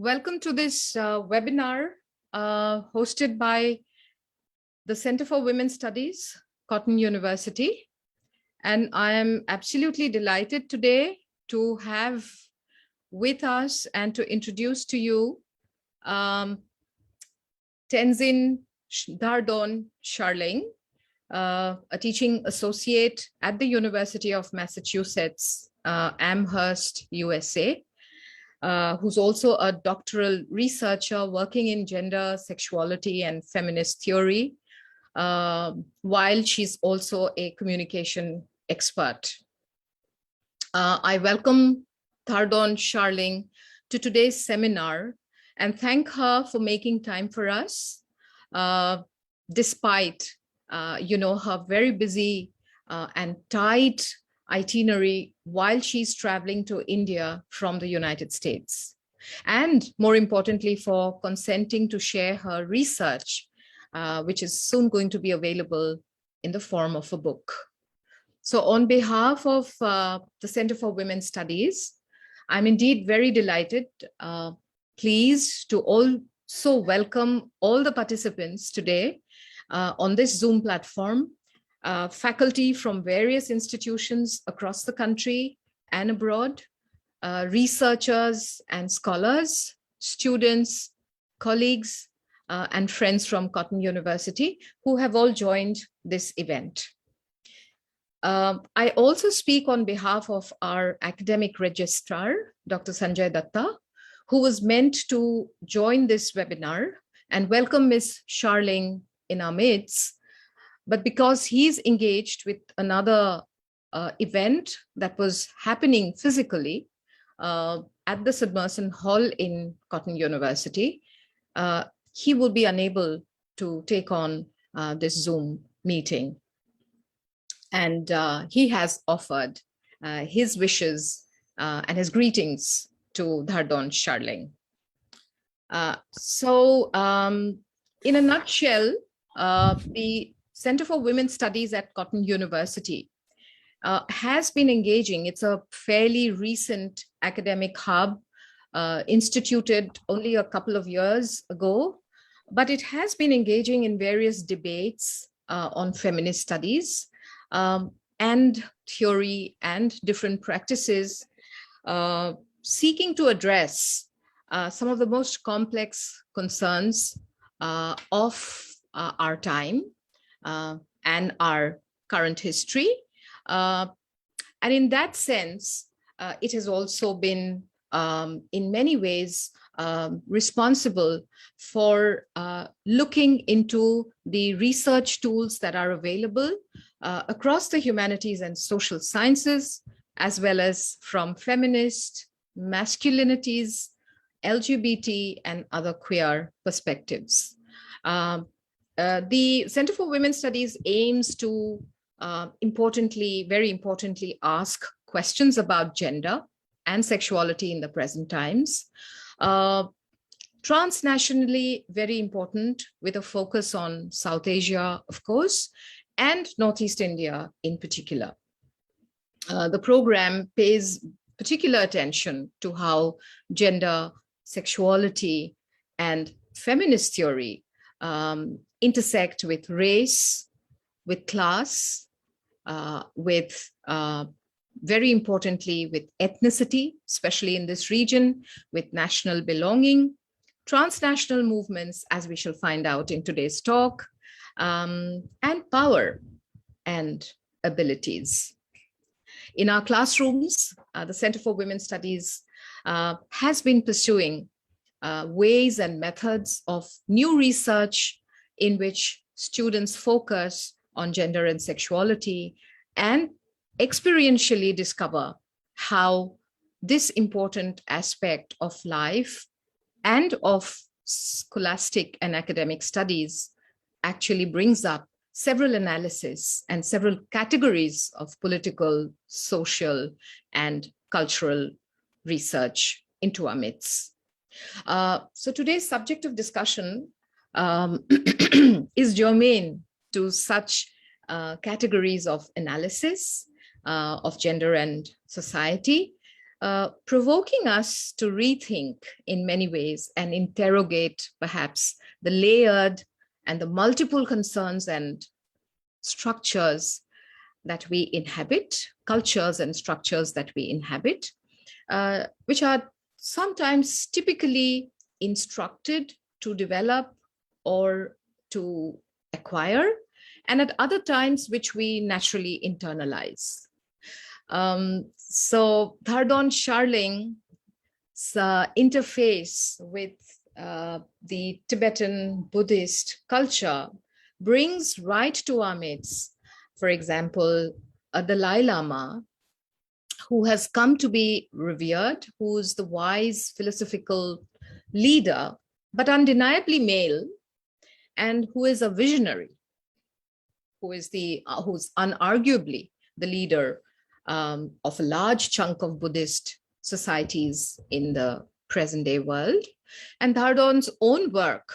Welcome to this webinar hosted by the Center for Women's Studies, Cotton University. And I am absolutely delighted today to have with us and to introduce to you Tenzin Dhardon Sharling, a teaching associate at the University of Massachusetts, Amherst, USA. Who's also a doctoral researcher working in gender, sexuality, and feminist theory, while she's also a communication expert. I welcome Dhardon Sharling to today's seminar and thank her for making time for us, despite her very busy and tight itinerary while she's traveling to India from the United States. And more importantly, for consenting to share her research, which is soon going to be available in the form of a book. So on behalf of the Center for Women's Studies, I'm indeed very delighted, pleased to also welcome all the participants today on this Zoom platform. Faculty from various institutions across the country and abroad, researchers and scholars, students, colleagues, and friends from Cotton University who have all joined this event. I also speak on behalf of our academic registrar, Dr. Sanjay Datta, who was meant to join this webinar and welcome Ms. Sharling in our midst. But because he's engaged with another event that was happening physically at the Sudmerson Hall in Cotton University, he will be unable to take on this Zoom meeting. And he has offered his wishes and his greetings to Dhardon Sharling. In a nutshell, the Center for Women's Studies at Cotton University has been engaging. It's a fairly recent academic hub, instituted only a couple of years ago, but it has been engaging in various debates on feminist studies and theory and different practices, seeking to address some of the most complex concerns of our time. And our current history. And in that sense, it has also been, in many ways, responsible for looking into the research tools that are available across the humanities and social sciences, as well as from feminist, masculinities, LGBT, and other queer perspectives. The Center for Women's Studies aims to very importantly, ask questions about gender and sexuality in the present times. Transnationally, very important, with a focus on South Asia, of course, and Northeast India in particular. The program pays particular attention to how gender, sexuality, and feminist theory intersect with race, with class, very importantly, with ethnicity, especially in this region, with national belonging, transnational movements, as we shall find out in today's talk, and power and abilities. In our classrooms, the Center for Women's Studies has been pursuing ways and methods of new research in which students focus on gender and sexuality and experientially discover how this important aspect of life and of scholastic and academic studies actually brings up several analyses and several categories of political, social, and cultural research into our midst. So today's subject of discussion is germane to such categories of analysis of gender and society, provoking us to rethink in many ways and interrogate perhaps the layered and the multiple concerns and structures that we inhabit, cultures and structures that we inhabit, which are sometimes typically instructed to develop or to acquire, and at other times which we naturally internalize. So Dhardon Sharling's interface with the Tibetan Buddhist culture brings right to our midst, for example, a Dalai Lama who has come to be revered, who's the wise philosophical leader, but undeniably male, and who is a visionary, who's unarguably the leader of a large chunk of Buddhist societies in the present day world. And Dhardon's own work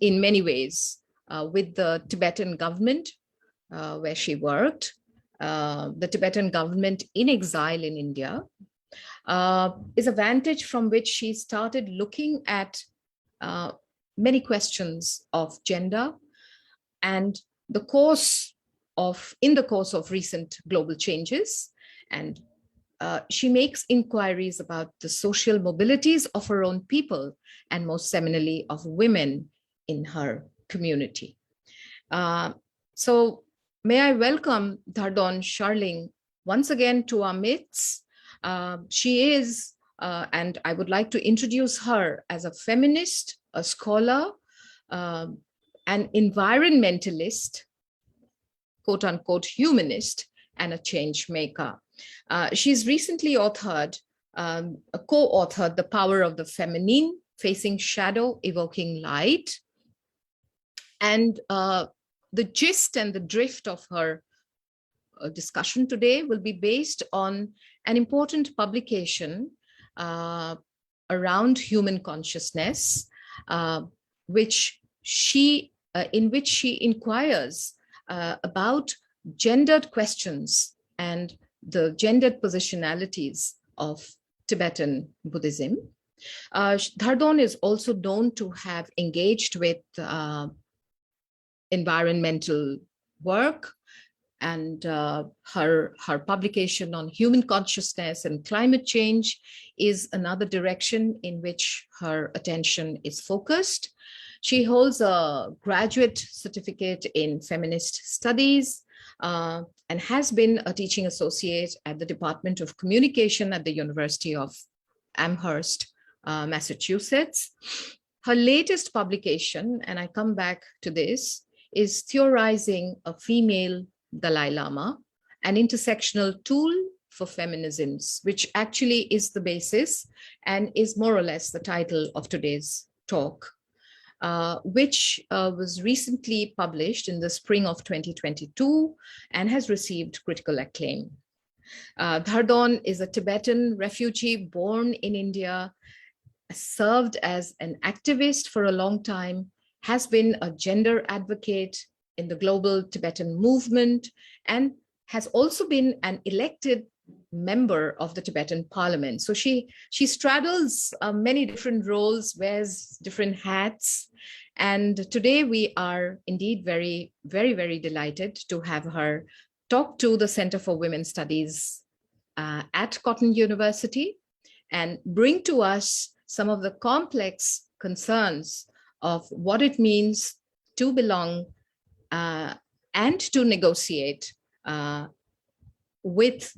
in many ways with the Tibetan government where she worked, the Tibetan government in exile in India, is a vantage from which she started looking at many questions of gender and in the course of recent global changes. And she makes inquiries about the social mobilities of her own people, and most seminally of women in her community. So may I welcome Dhardon Sharling once again to our midst. She is, and I would like to introduce her as a feminist, a scholar, an environmentalist, quote unquote humanist, and a change maker. She's recently co-authored The Power of the Feminine, Facing Shadow, Evoking Light. And the gist and the drift of her discussion today will be based on an important publication around human consciousness, in which she inquires about gendered questions and the gendered positionalities of Tibetan Buddhism. Dhardon is also known to have engaged with environmental work, and her publication on human consciousness and climate change is another direction in which her attention is focused. She holds a graduate certificate in feminist studies and has been a teaching associate at the Department of Communication at the University of Amherst, Massachusetts. Her latest publication, and I come back to this, is Theorizing a Female Dalai Lama, an Intersectional Tool for Feminisms, which actually is the basis and is more or less the title of today's talk, which was recently published in the spring of 2022 and has received critical acclaim. Dhardon is a Tibetan refugee born in India, served as an activist for a long time, has been a gender advocate in the global Tibetan movement, and has also been an elected member of the Tibetan parliament. So she straddles many different roles, wears different hats. And today we are indeed very, very, very delighted to have her talk to the Center for Women's Studies at Cotton University and bring to us some of the complex concerns of what it means to belong and to negotiate with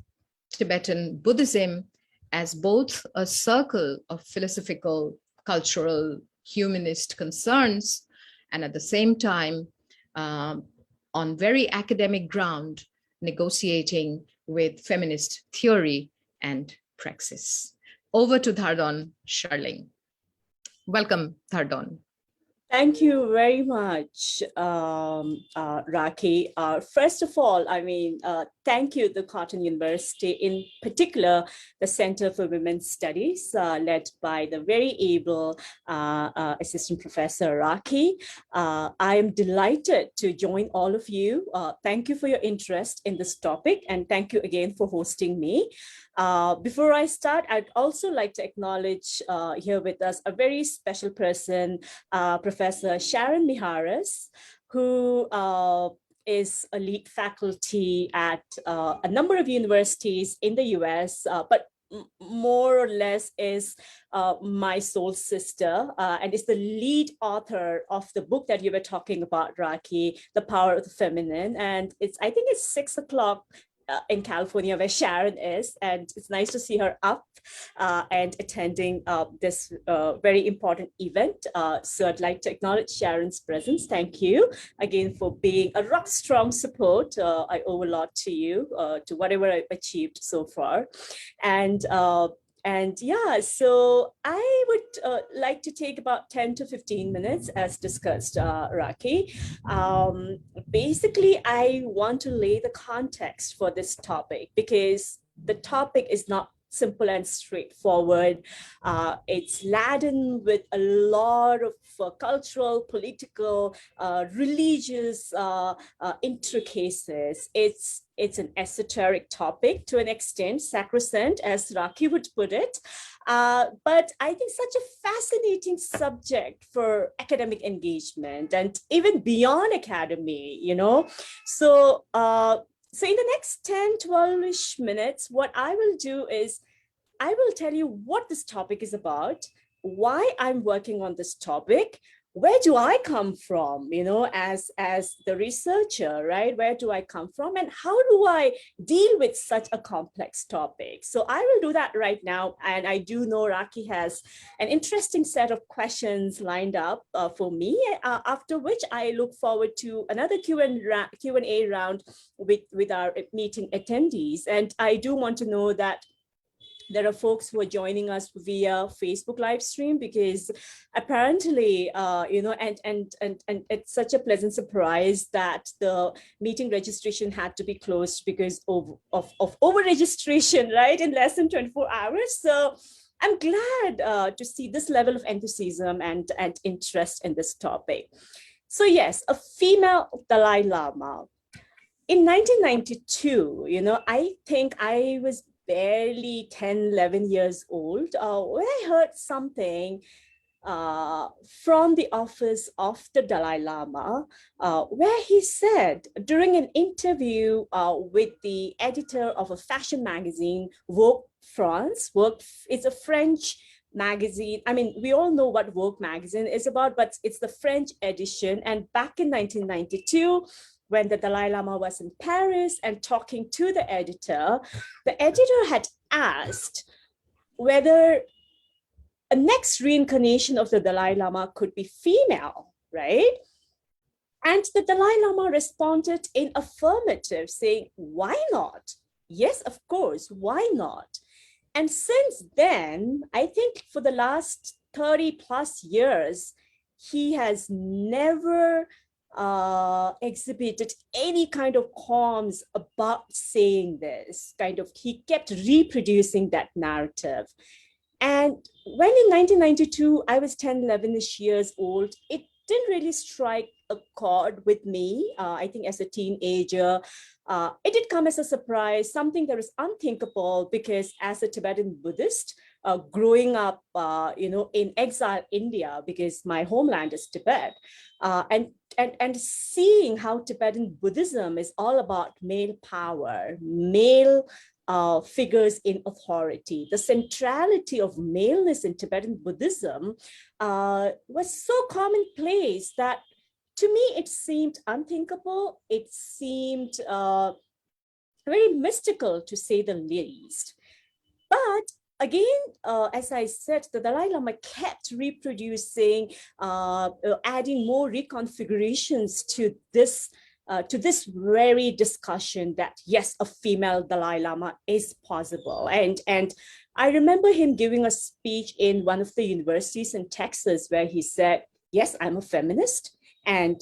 Tibetan Buddhism as both a circle of philosophical, cultural, humanist concerns, and at the same time, on very academic ground, negotiating with feminist theory and praxis. Over to Dhardon Sharling. Welcome, Dhardon. Thank you very much, Raki. First of all, thank you, the Cotton University, in particular, the Center for Women's Studies, led by the very able Assistant Professor Raki. I am delighted to join all of you. Thank you for your interest in this topic, and thank you again for hosting me. Before I start, I'd also like to acknowledge here with us a very special person, Professor Sharon Miharis, who is a lead faculty at a number of universities in the US, but more or less is my soul sister, and is the lead author of the book that you were talking about, Raki, The Power of the Feminine. And I think it's 6 o'clock in California where Sharon is, and it's nice to see her up and attending this very important event. So I'd like to acknowledge Sharon's presence. Thank you again for being a rock strong support. I owe a lot to you, to whatever I've achieved so far. And yeah, so I would like to take about 10 to 15 minutes as discussed, Raki. Basically, I want to lay the context for this topic because the topic is not simple and straightforward. It's laden with a lot of cultural, political, religious intricacies. It's an esoteric topic to an extent, sacrosanct, as Raki would put it. But I think such a fascinating subject for academic engagement and even beyond academy, you know. So in the next 10, 12-ish minutes, what I will do is I will tell you what this topic is about, why I'm working on this topic, where do I come from, you know, as the researcher, right? Where do I come from and how do I deal with such a complex topic? So I will do that right now. And I do know Raki has an interesting set of questions lined up for me, after which I look forward to another Q&A round with our meeting attendees. And I do want to know that there are folks who are joining us via Facebook live stream because apparently, you know, and it's such a pleasant surprise that the meeting registration had to be closed because of over registration, right, in less than 24 hours. So I'm glad to see this level of enthusiasm and interest in this topic. So yes, a female Dalai Lama. In 1992, you know, I think I was barely 10, 11 years old, when I heard something from the office of the Dalai Lama, where he said during an interview with the editor of a fashion magazine, Vogue France. Vogue, it's a French magazine. I mean, we all know what Vogue magazine is about, but it's the French edition. And back in 1992, when the Dalai Lama was in Paris and talking to the editor had asked whether a next reincarnation of the Dalai Lama could be female, right? And the Dalai Lama responded in affirmative, saying, why not? Yes, of course, why not? And since then, I think for the last 30 plus years, he has never exhibited any kind of qualms about saying this. He kept reproducing that narrative. And when in 1992, I was 10, 11-ish years old, it didn't really strike a chord with me. I think as a teenager, it did come as a surprise, something that was unthinkable because as a Tibetan Buddhist, growing up, you know, in exile India, because my homeland is Tibet, and seeing how Tibetan Buddhism is all about male power, male figures in authority. The centrality of maleness in Tibetan Buddhism was so commonplace that to me, it seemed unthinkable. It seemed very mystical, to say the least. But again, as I said, the Dalai Lama kept reproducing, adding more reconfigurations to this very discussion that, yes, a female Dalai Lama is possible. And I remember him giving a speech in one of the universities in Texas where he said, yes, I'm a feminist, and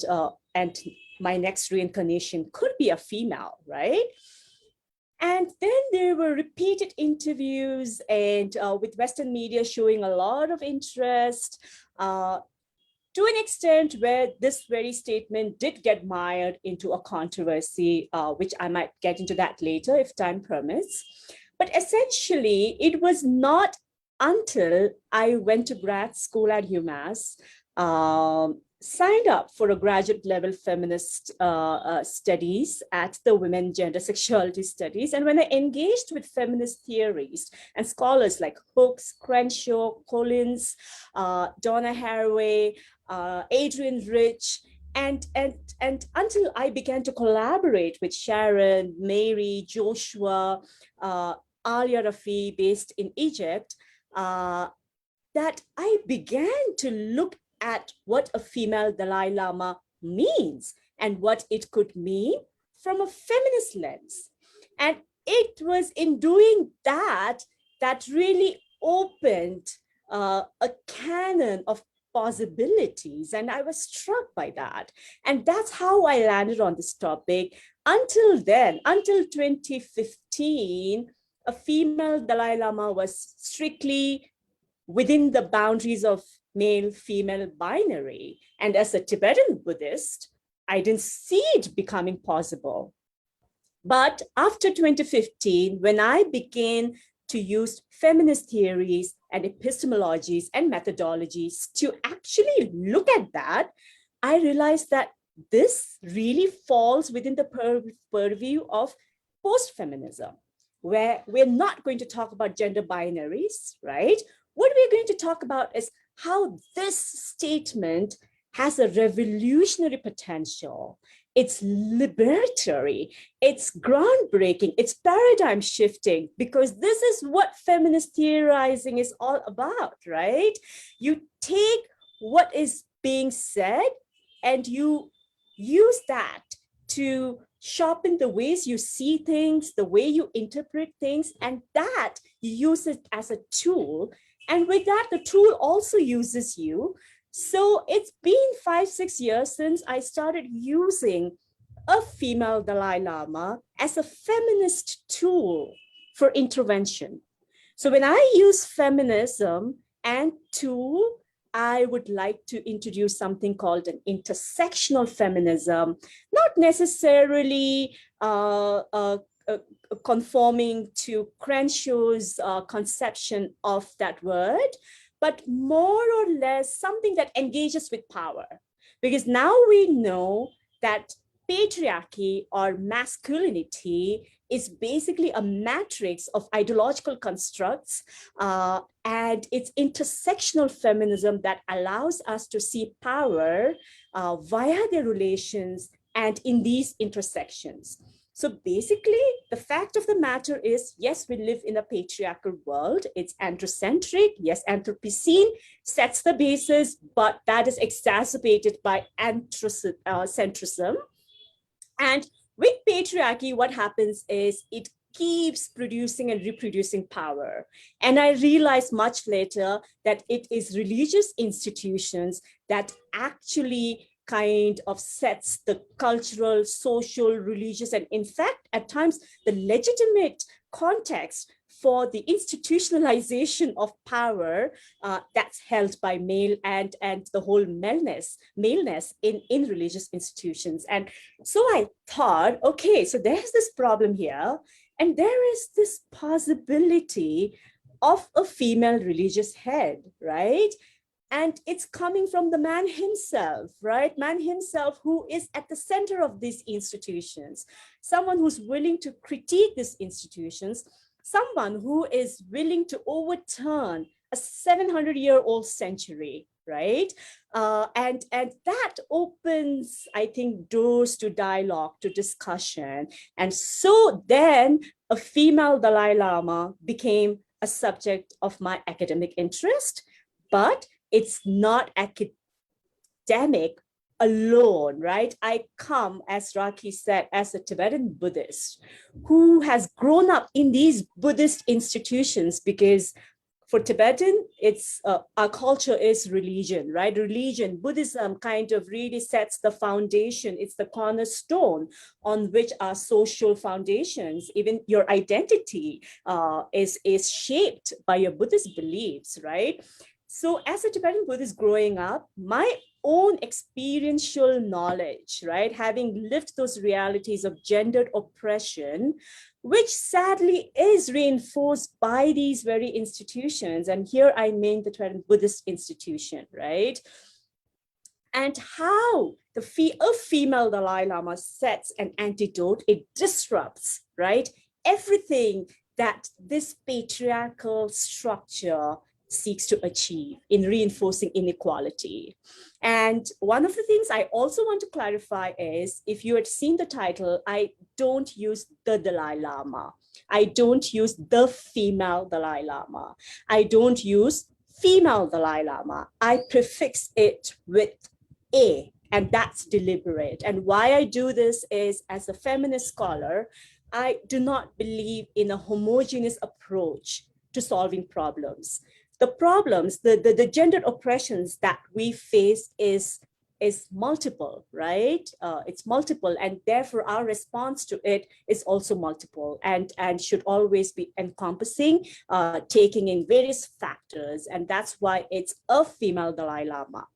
my next reincarnation could be a female, right? And then there were repeated interviews and with Western media showing a lot of interest to an extent where this very statement did get mired into a controversy, which I might get into that later if time permits. But essentially, it was not until I went to grad school at UMass, signed up for a graduate level feminist studies at the Women Gender Sexuality Studies. And when I engaged with feminist theorists and scholars like Hooks, Crenshaw, Collins, Donna Haraway, Adrienne Rich, and until I began to collaborate with Sharon, Mary, Joshua, Alia Rafi, based in Egypt, that I began to look at what a female Dalai Lama means and what it could mean from a feminist lens. And it was in doing that that really opened a canon of possibilities. And I was struck by that. And that's how I landed on this topic. Until then, until 2015, a female Dalai Lama was strictly within the boundaries of male-female binary. And as a Tibetan Buddhist, I didn't see it becoming possible. But after 2015, when I began to use feminist theories and epistemologies and methodologies to actually look at that, I realized that this really falls within the purview of post-feminism, where we're not going to talk about gender binaries, right? What we're going to talk about is how this statement has a revolutionary potential. It's liberatory, it's groundbreaking, it's paradigm shifting, because this is what feminist theorizing is all about, right? You take what is being said and you use that to sharpen the ways you see things, the way you interpret things, and that you use it as a tool. And with that, the tool also uses you. So it's been 5-6 years since I started using a female Dalai Lama as a feminist tool for intervention. So when I use feminism and tool, I would like to introduce something called an intersectional feminism, not necessarily conforming to Crenshaw's conception of that word, but more or less something that engages with power. Because now we know that patriarchy or masculinity is basically a matrix of ideological constructs, and it's intersectional feminism that allows us to see power via their relations and in these intersections. So basically, the fact of the matter is, yes, we live in a patriarchal world. It's androcentric. Yes, Anthropocene sets the basis, but that is exacerbated by androcentrism. And with patriarchy, what happens is it keeps producing and reproducing power. And I realized much later that it is religious institutions that actually kind of sets the cultural, social, religious, and in fact, at times, the legitimate context for the institutionalization of power that's held by male and the whole maleness in religious institutions. And so I thought, okay, so there's this problem here, and there is this possibility of a female religious head, right? And it's coming from the man himself, right? Man himself who is at the center of these institutions, someone who's willing to critique these institutions, someone who is willing to overturn a 700-year-old century, right? And that opens, I think, doors to dialogue, to discussion. And so then a female Dalai Lama became a subject of my academic interest, but it's not academic alone, right? I come, as Raki said, as a Tibetan Buddhist who has grown up in these Buddhist institutions, because for Tibetan, it's our culture is religion, right? Religion, Buddhism kind of really sets the foundation. It's the cornerstone on which our social foundations, even your identity is shaped by your Buddhist beliefs, right? So as a Tibetan Buddhist growing up, my own experiential knowledge, right, having lived those realities of gendered oppression, which sadly is reinforced by these very institutions. And here I mean the Tibetan Buddhist institution, right? And how a female Dalai Lama sets an antidote, it disrupts, right, everything that this patriarchal structure seeks to achieve in reinforcing inequality. And one of the things I also want to clarify is, if you had seen the title, I don't use the Dalai Lama. I don't use the female Dalai Lama. I don't use female Dalai Lama. I prefix it with a, and that's deliberate. And why I do this is, as a feminist scholar, I do not believe in a homogeneous approach to solving problems. The problems, the gendered oppressions that we face is multiple, right? It's multiple, and therefore our response to it is also multiple, and should always be encompassing, taking in various factors, and that's why it's a female Dalai Lama.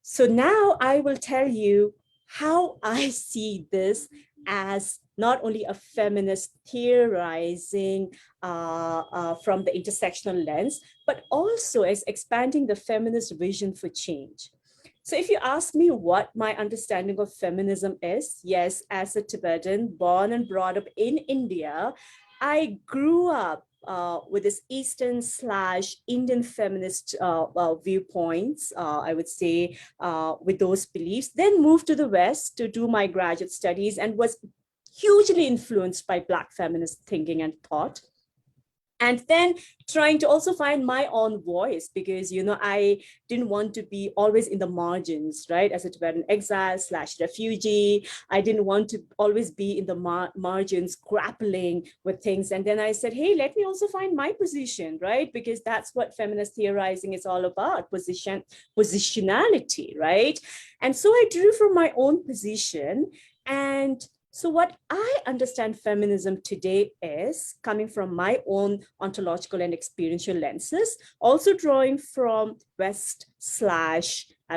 So now I will tell you how I see this as not only a feminist theorizing from the intersectional lens, but also as expanding the feminist vision for change. So if you ask me what my understanding of feminism is, yes, as a Tibetan born and brought up in India, I grew up with this Eastern/Indian feminist viewpoints, I would say, with those beliefs, then moved to the West to do my graduate studies and was hugely influenced by Black feminist thinking and thought. And then trying to also find my own voice, because, you know, I didn't want to be always in the margins, right? As a Tibetan exile/refugee, I didn't want to always be in the margins grappling with things. And then I said, hey, let me also find my position, right? Because that's what feminist theorizing is all about, positionality, right? And so I drew from my own position. And so what I understand feminism today is, coming from my own ontological and experiential lenses, also drawing from West/ I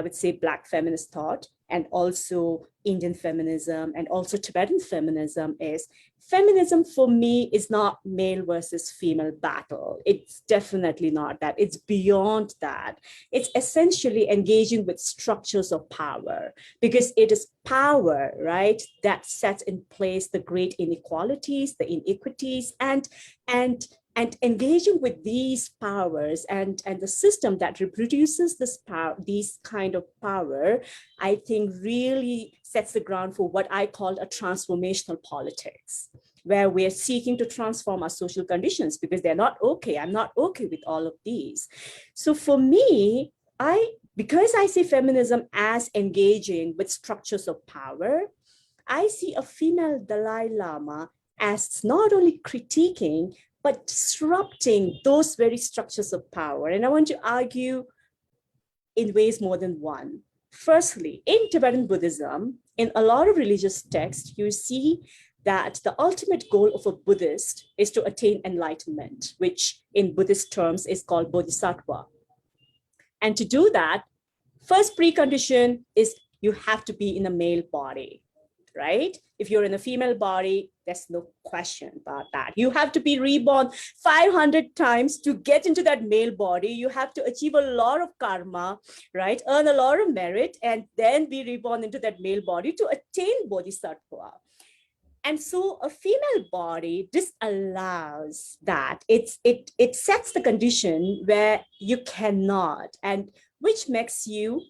would say Black feminist thought, and also Indian feminism, and also Tibetan feminism, is feminism for me is not male versus female battle. It's definitely not that. It's beyond that. It's essentially engaging with structures of power, because it is power, right, that sets in place the great inequalities, the inequities, and engaging with these powers and the system that reproduces this power, these kind of power, I think really sets the ground for what I call a transformational politics, where we're seeking to transform our social conditions because they're not okay. I'm not okay with all of these. So for me, because I see feminism as engaging with structures of power, I see a female Dalai Lama as not only critiquing, but disrupting those very structures of power. And I want to argue in ways more than one. Firstly, in Tibetan Buddhism, in a lot of religious texts, you see that the ultimate goal of a Buddhist is to attain enlightenment, which in Buddhist terms is called bodhisattva. And to do that, first precondition is you have to be in a male body, right? If you're in a female body, there's no question about that. You have to be reborn 500 times to get into that male body. You have to achieve a lot of karma, right? Earn a lot of merit, and then be reborn into that male body to attain bodhisattva. And so a female body disallows that. It sets the condition where you cannot, and which makes you,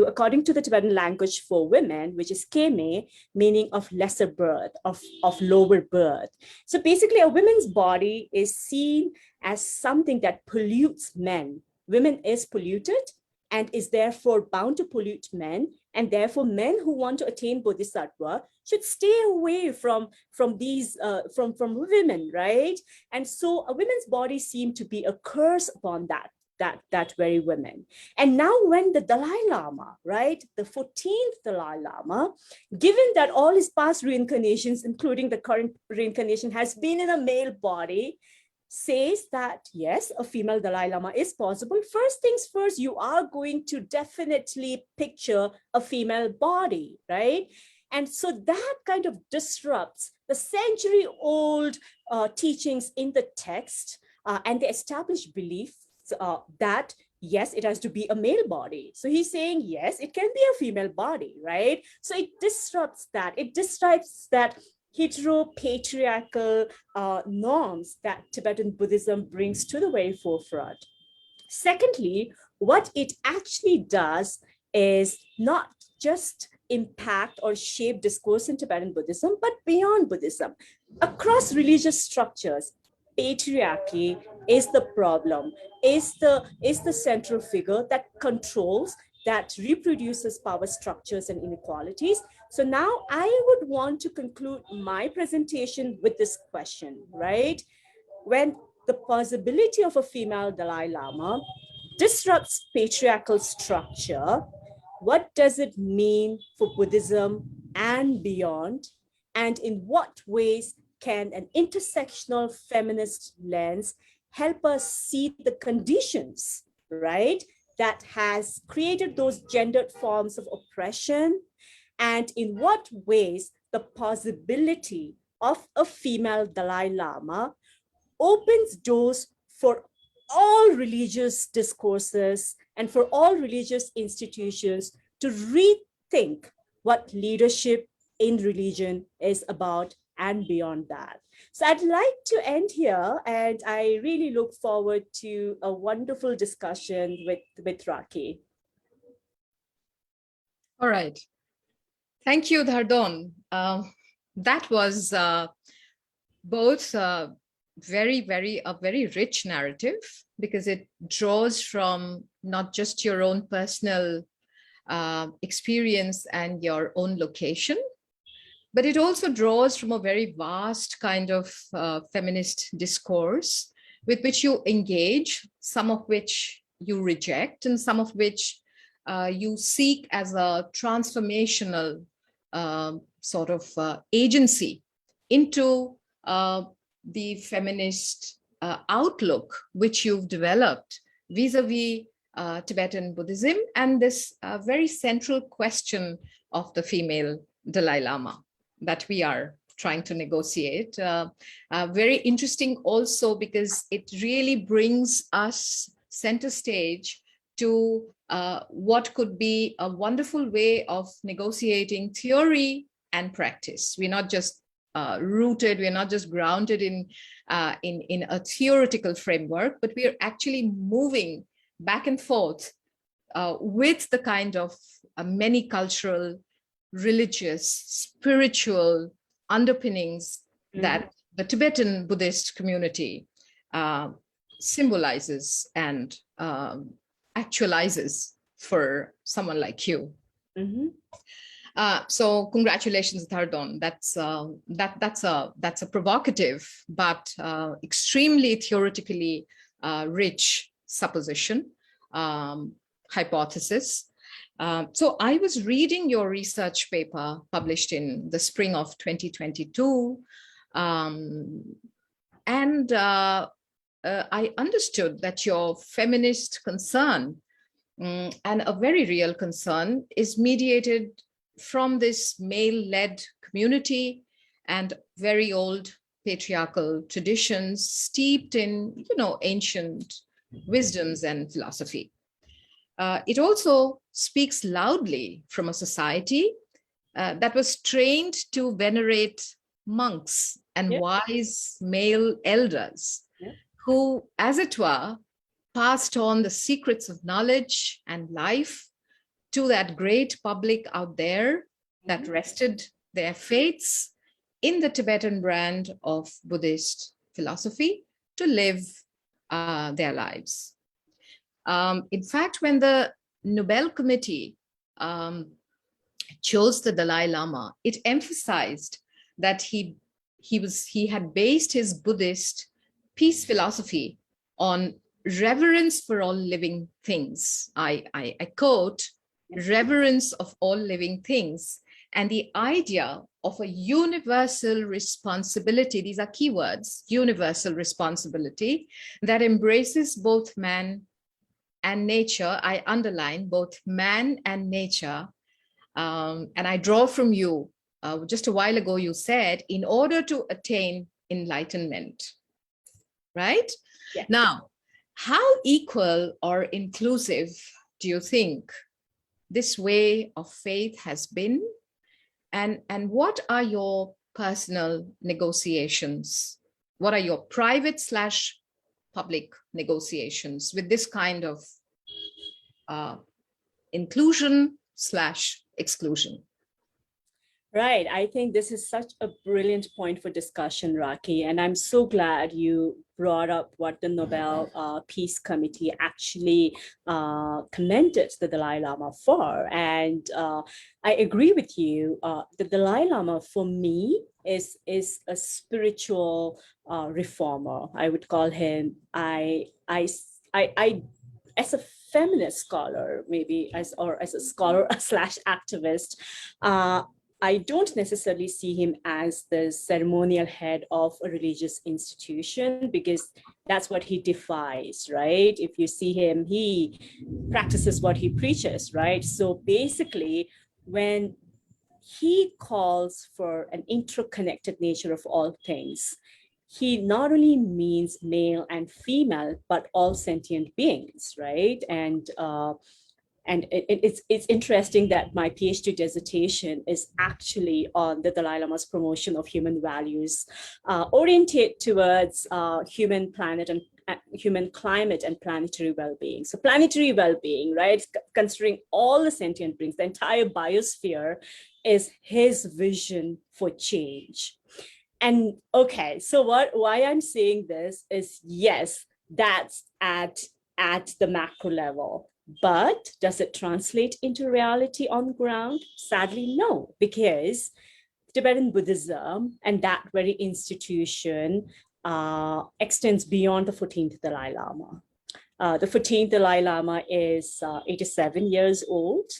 according to the Tibetan language for women, which is keme, meaning of lesser birth, of lower birth. So basically a woman's body is seen as something that pollutes men. Women is polluted and is therefore bound to pollute men. And therefore men who want to attain bodhisattva should stay away from these, from women, right? And so a women's body seemed to be a curse upon that very women. And now when the Dalai Lama, right, the 14th Dalai Lama, given that all his past reincarnations, including the current reincarnation, has been in a male body, says that, yes, a female Dalai Lama is possible. First things first, you are going to definitely picture a female body, right? And so that kind of disrupts the century-old teachings in the text and the established beliefs that yes, it has to be a male body. So he's saying, yes, it can be a female body, right? So it disrupts that. It disrupts that heteropatriarchal norms that Tibetan Buddhism brings to the very forefront. Secondly, what it actually does is not just impact or shape discourse in Tibetan Buddhism, but beyond Buddhism. Across religious structures, patriarchy is the problem, is the central figure that controls, that reproduces power structures and inequalities. So now I would want to conclude my presentation with this question, right? When the possibility of a female Dalai Lama disrupts patriarchal structure, what does it mean for Buddhism and beyond? And in what ways can an intersectional feminist lens help us see the conditions, right, that has created those gendered forms of oppression? And in what ways the possibility of a female Dalai Lama opens doors for all religious discourses and for all religious institutions to rethink what leadership in religion is about and beyond that. So I'd like to end here, and I really look forward to a wonderful discussion with Raki. All right. Thank you, Dhardon. That was both a very rich narrative, because it draws from not just your own personal experience and your own location, but it also draws from a very vast kind of feminist discourse with which you engage, some of which you reject, and some of which you seek as a transformational sort of agency into the feminist outlook which you've developed vis-a-vis Tibetan Buddhism and this very central question of the female Dalai Lama that we are trying to negotiate. Very interesting also because it really brings us center stage to what could be a wonderful way of negotiating theory and practice. We're not just rooted, we're not just grounded in a theoretical framework, but we are actually moving back and forth with the kind of many cultural, religious, spiritual underpinnings that the Tibetan Buddhist community symbolizes and actualizes for someone like you. So congratulations, Dhardon. That's a provocative but extremely theoretically rich supposition, hypothesis. So I was reading your research paper published in the spring of 2022, and I understood that your feminist concern, and a very real concern, is mediated from this male-led community and very old patriarchal traditions steeped in, ancient wisdoms and philosophy. It also speaks loudly from a society that was trained to venerate monks and wise male elders who, as it were, passed on the secrets of knowledge and life to that great public out there that rested their faiths in the Tibetan brand of Buddhist philosophy to live their lives. In fact, when the Nobel Committee chose the Dalai Lama, it emphasized that he had based his Buddhist peace philosophy on reverence for all living things. I quote, reverence of all living things, and the idea of a universal responsibility, these are keywords, universal responsibility, that embraces both man and nature. I underline both man and nature, and I draw from you just a while ago, you said, in order to attain enlightenment, right? Yes. Now, how equal or inclusive do you think this way of faith has been? And what are your personal negotiations? What are your private / public negotiations with this kind of inclusion / exclusion? Right. I think this is such a brilliant point for discussion, Raki. And I'm so glad you brought up what the Nobel Peace Committee actually commended the Dalai Lama for. And I agree with you. The Dalai Lama, for me, is a spiritual reformer. I would call him. As a feminist scholar, maybe as a scholar / activist, I don't necessarily see him as the ceremonial head of a religious institution, because that's what he defies, right? If you see him, he practices what he preaches, right? So basically, when he calls for an interconnected nature of all things, he not only means male and female, but all sentient beings, right? And it's interesting that my PhD dissertation is actually on the Dalai Lama's promotion of human values, oriented towards human planet and human climate and planetary well-being. So planetary well-being, right? Considering all the sentient beings, the entire biosphere is his vision for change. And okay, so why I'm saying this is, yes, that's at the macro level. But does it translate into reality on the ground? Sadly, no, because Tibetan Buddhism and that very institution extends beyond the 14th Dalai Lama. The 14th Dalai Lama is 87 years old,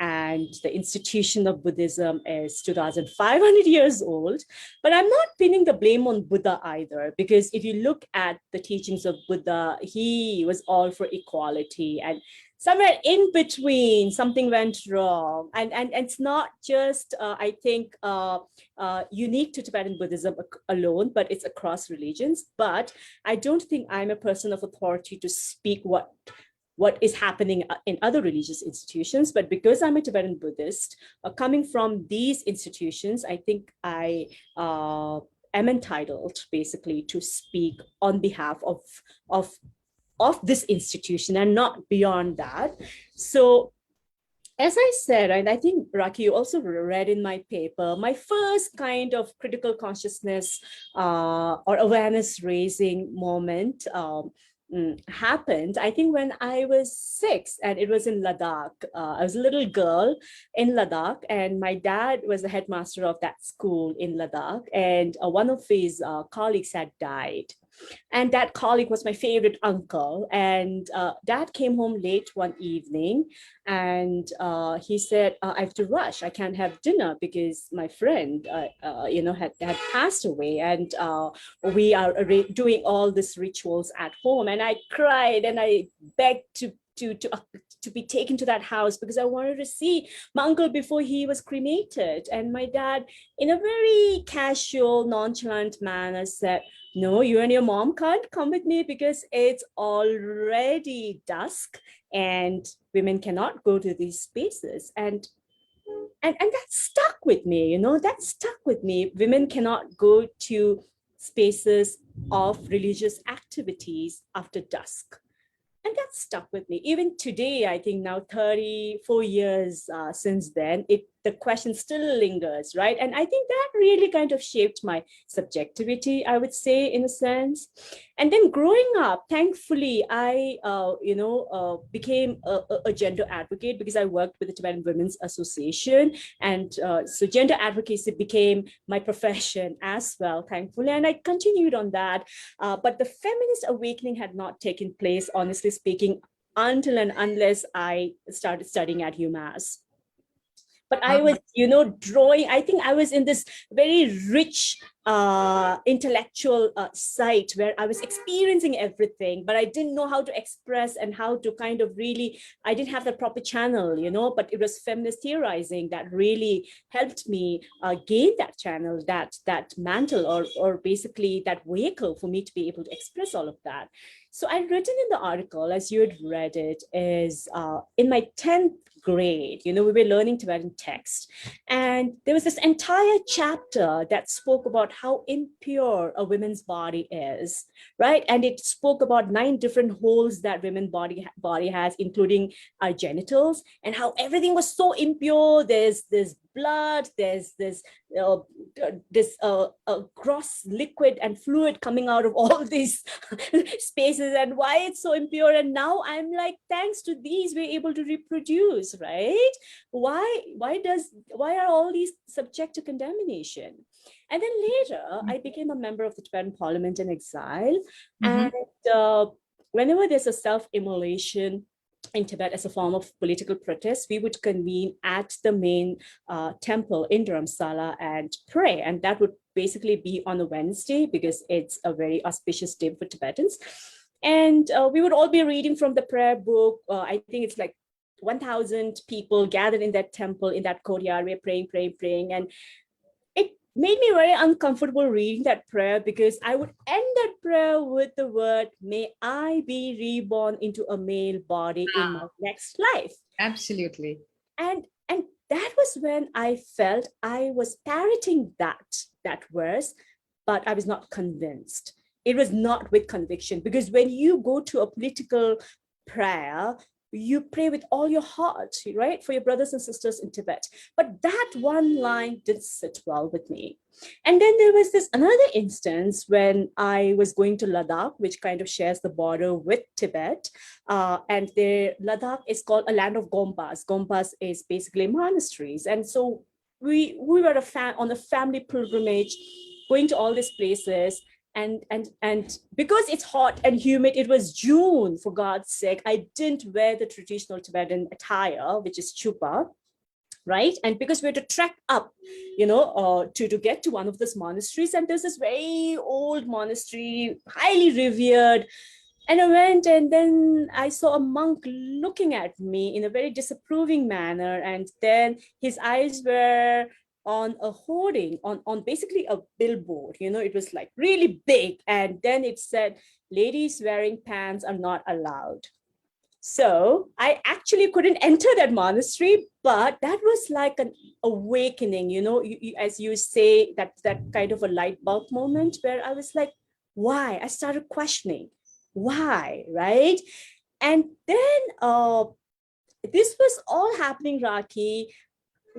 and the institution of Buddhism is 2,500 years old. But I'm not pinning the blame on Buddha either, because if you look at the teachings of Buddha, he was all for equality, and somewhere in between, something went wrong. And it's not just, I think, unique to Tibetan Buddhism alone, but it's across religions. But I don't think I'm a person of authority to speak what is happening in other religious institutions. But because I'm a Tibetan Buddhist, coming from these institutions, I think I am entitled basically to speak on behalf of this institution and not beyond that. So as I said, and I think, Raki, you also read in my paper, my first kind of critical consciousness or awareness raising moment happened, I think, when I was 6, and it was in Ladakh. I was a little girl in Ladakh, and my dad was the headmaster of that school in Ladakh, and one of his colleagues had died. And that colleague was my favorite uncle. And dad came home late one evening, and he said, I have to rush. I can't have dinner because my friend, had passed away, and we are doing all these rituals at home. And I cried and I begged to be taken to that house because I wanted to see my uncle before he was cremated. And my dad, in a very casual, nonchalant manner, said, no, you and your mom can't come with me because it's already dusk and women cannot go to these spaces. And that stuck with me, that stuck with me. Women cannot go to spaces of religious activities after dusk. And that stuck with me. Even today, I think now 34 years since then, the question still lingers, right? And I think that really kind of shaped my subjectivity, I would say, in a sense. And then growing up, thankfully, I, became a gender advocate because I worked with the Tibetan Women's Association. And so gender advocacy became my profession as well, thankfully. And I continued on that. But the feminist awakening had not taken place, honestly speaking, until and unless I started studying at UMass. But I was, drawing, I think I was in this very rich intellectual site where I was experiencing everything, but I didn't know how to express and how to kind of really, I didn't have the proper channel, but it was feminist theorizing that really helped me gain that channel, that mantle, or basically that vehicle for me to be able to express all of that. So I'd written in the article, as you had read it, is in my 10th grade, we were learning Tibetan text. And there was this entire chapter that spoke about how impure a woman's body is, right? And it spoke about 9 different holes that women's body has, including our genitals, and how everything was so impure. There's this blood, there's this gross liquid and fluid coming out of all these spaces, and why it's so impure. And now I'm like, thanks to these, we're able to reproduce, right? Why are all these subject to contamination? And then later, I became a member of the Tibetan Parliament in exile. And whenever there's a self-immolation in Tibet as a form of political protest, we would convene at the main temple in Dharamsala and pray. And that would basically be on a Wednesday, because it's a very auspicious day for Tibetans. And we would all be reading from the prayer book. I think it's like 1,000 people gathered in that temple, in that courtyard. We're praying. And it made me very uncomfortable reading that prayer, because I would end that prayer with the word, may I be reborn into a male body in my next life. Absolutely. And that was when I felt I was parroting that verse, but I was not convinced. It was not with conviction, because when you go to a political prayer, you pray with all your heart, right, for your brothers and sisters in Tibet. But that one line didn't sit well with me. And then there was this another instance when I was going to Ladakh, which kind of shares the border with Tibet. And Ladakh is called a land of Gompas. Gompas is basically monasteries. And so we were on a family pilgrimage, going to all these places. And because it's hot and humid, it was June, for God's sake, I didn't wear the traditional Tibetan attire, which is chupa, right? And because we had to trek up, to get to one of those monasteries. And there's this very old monastery, highly revered. And I went, and then I saw a monk looking at me in a very disapproving manner. And then his eyes were on a hoarding, on basically a billboard, it was like really big. And then it said, ladies wearing pants are not allowed. So I actually couldn't enter that monastery, but that was like an awakening, as you say, that kind of a light bulb moment where I was like, why? I started questioning why, right? And then this was all happening, Raki,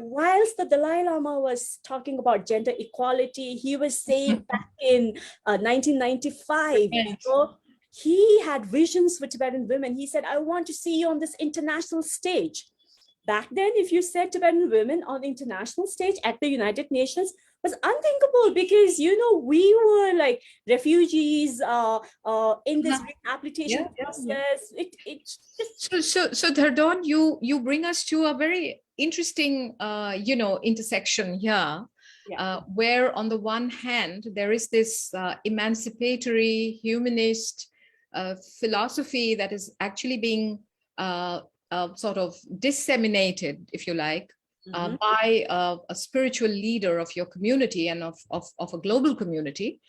whilst the Dalai Lama was talking about gender equality. He was saying back in 1995, he had visions for Tibetan women. He said, I want to see you on this international stage. Back then, if you said Tibetan women on the international stage at the United Nations, was unthinkable, because we were like refugees in this rehabilitation process. So Dhardon, you bring us to a very interesting intersection here, where on the one hand there is this emancipatory humanist philosophy that is actually being sort of disseminated, if you like, by a spiritual leader of your community and of a global community.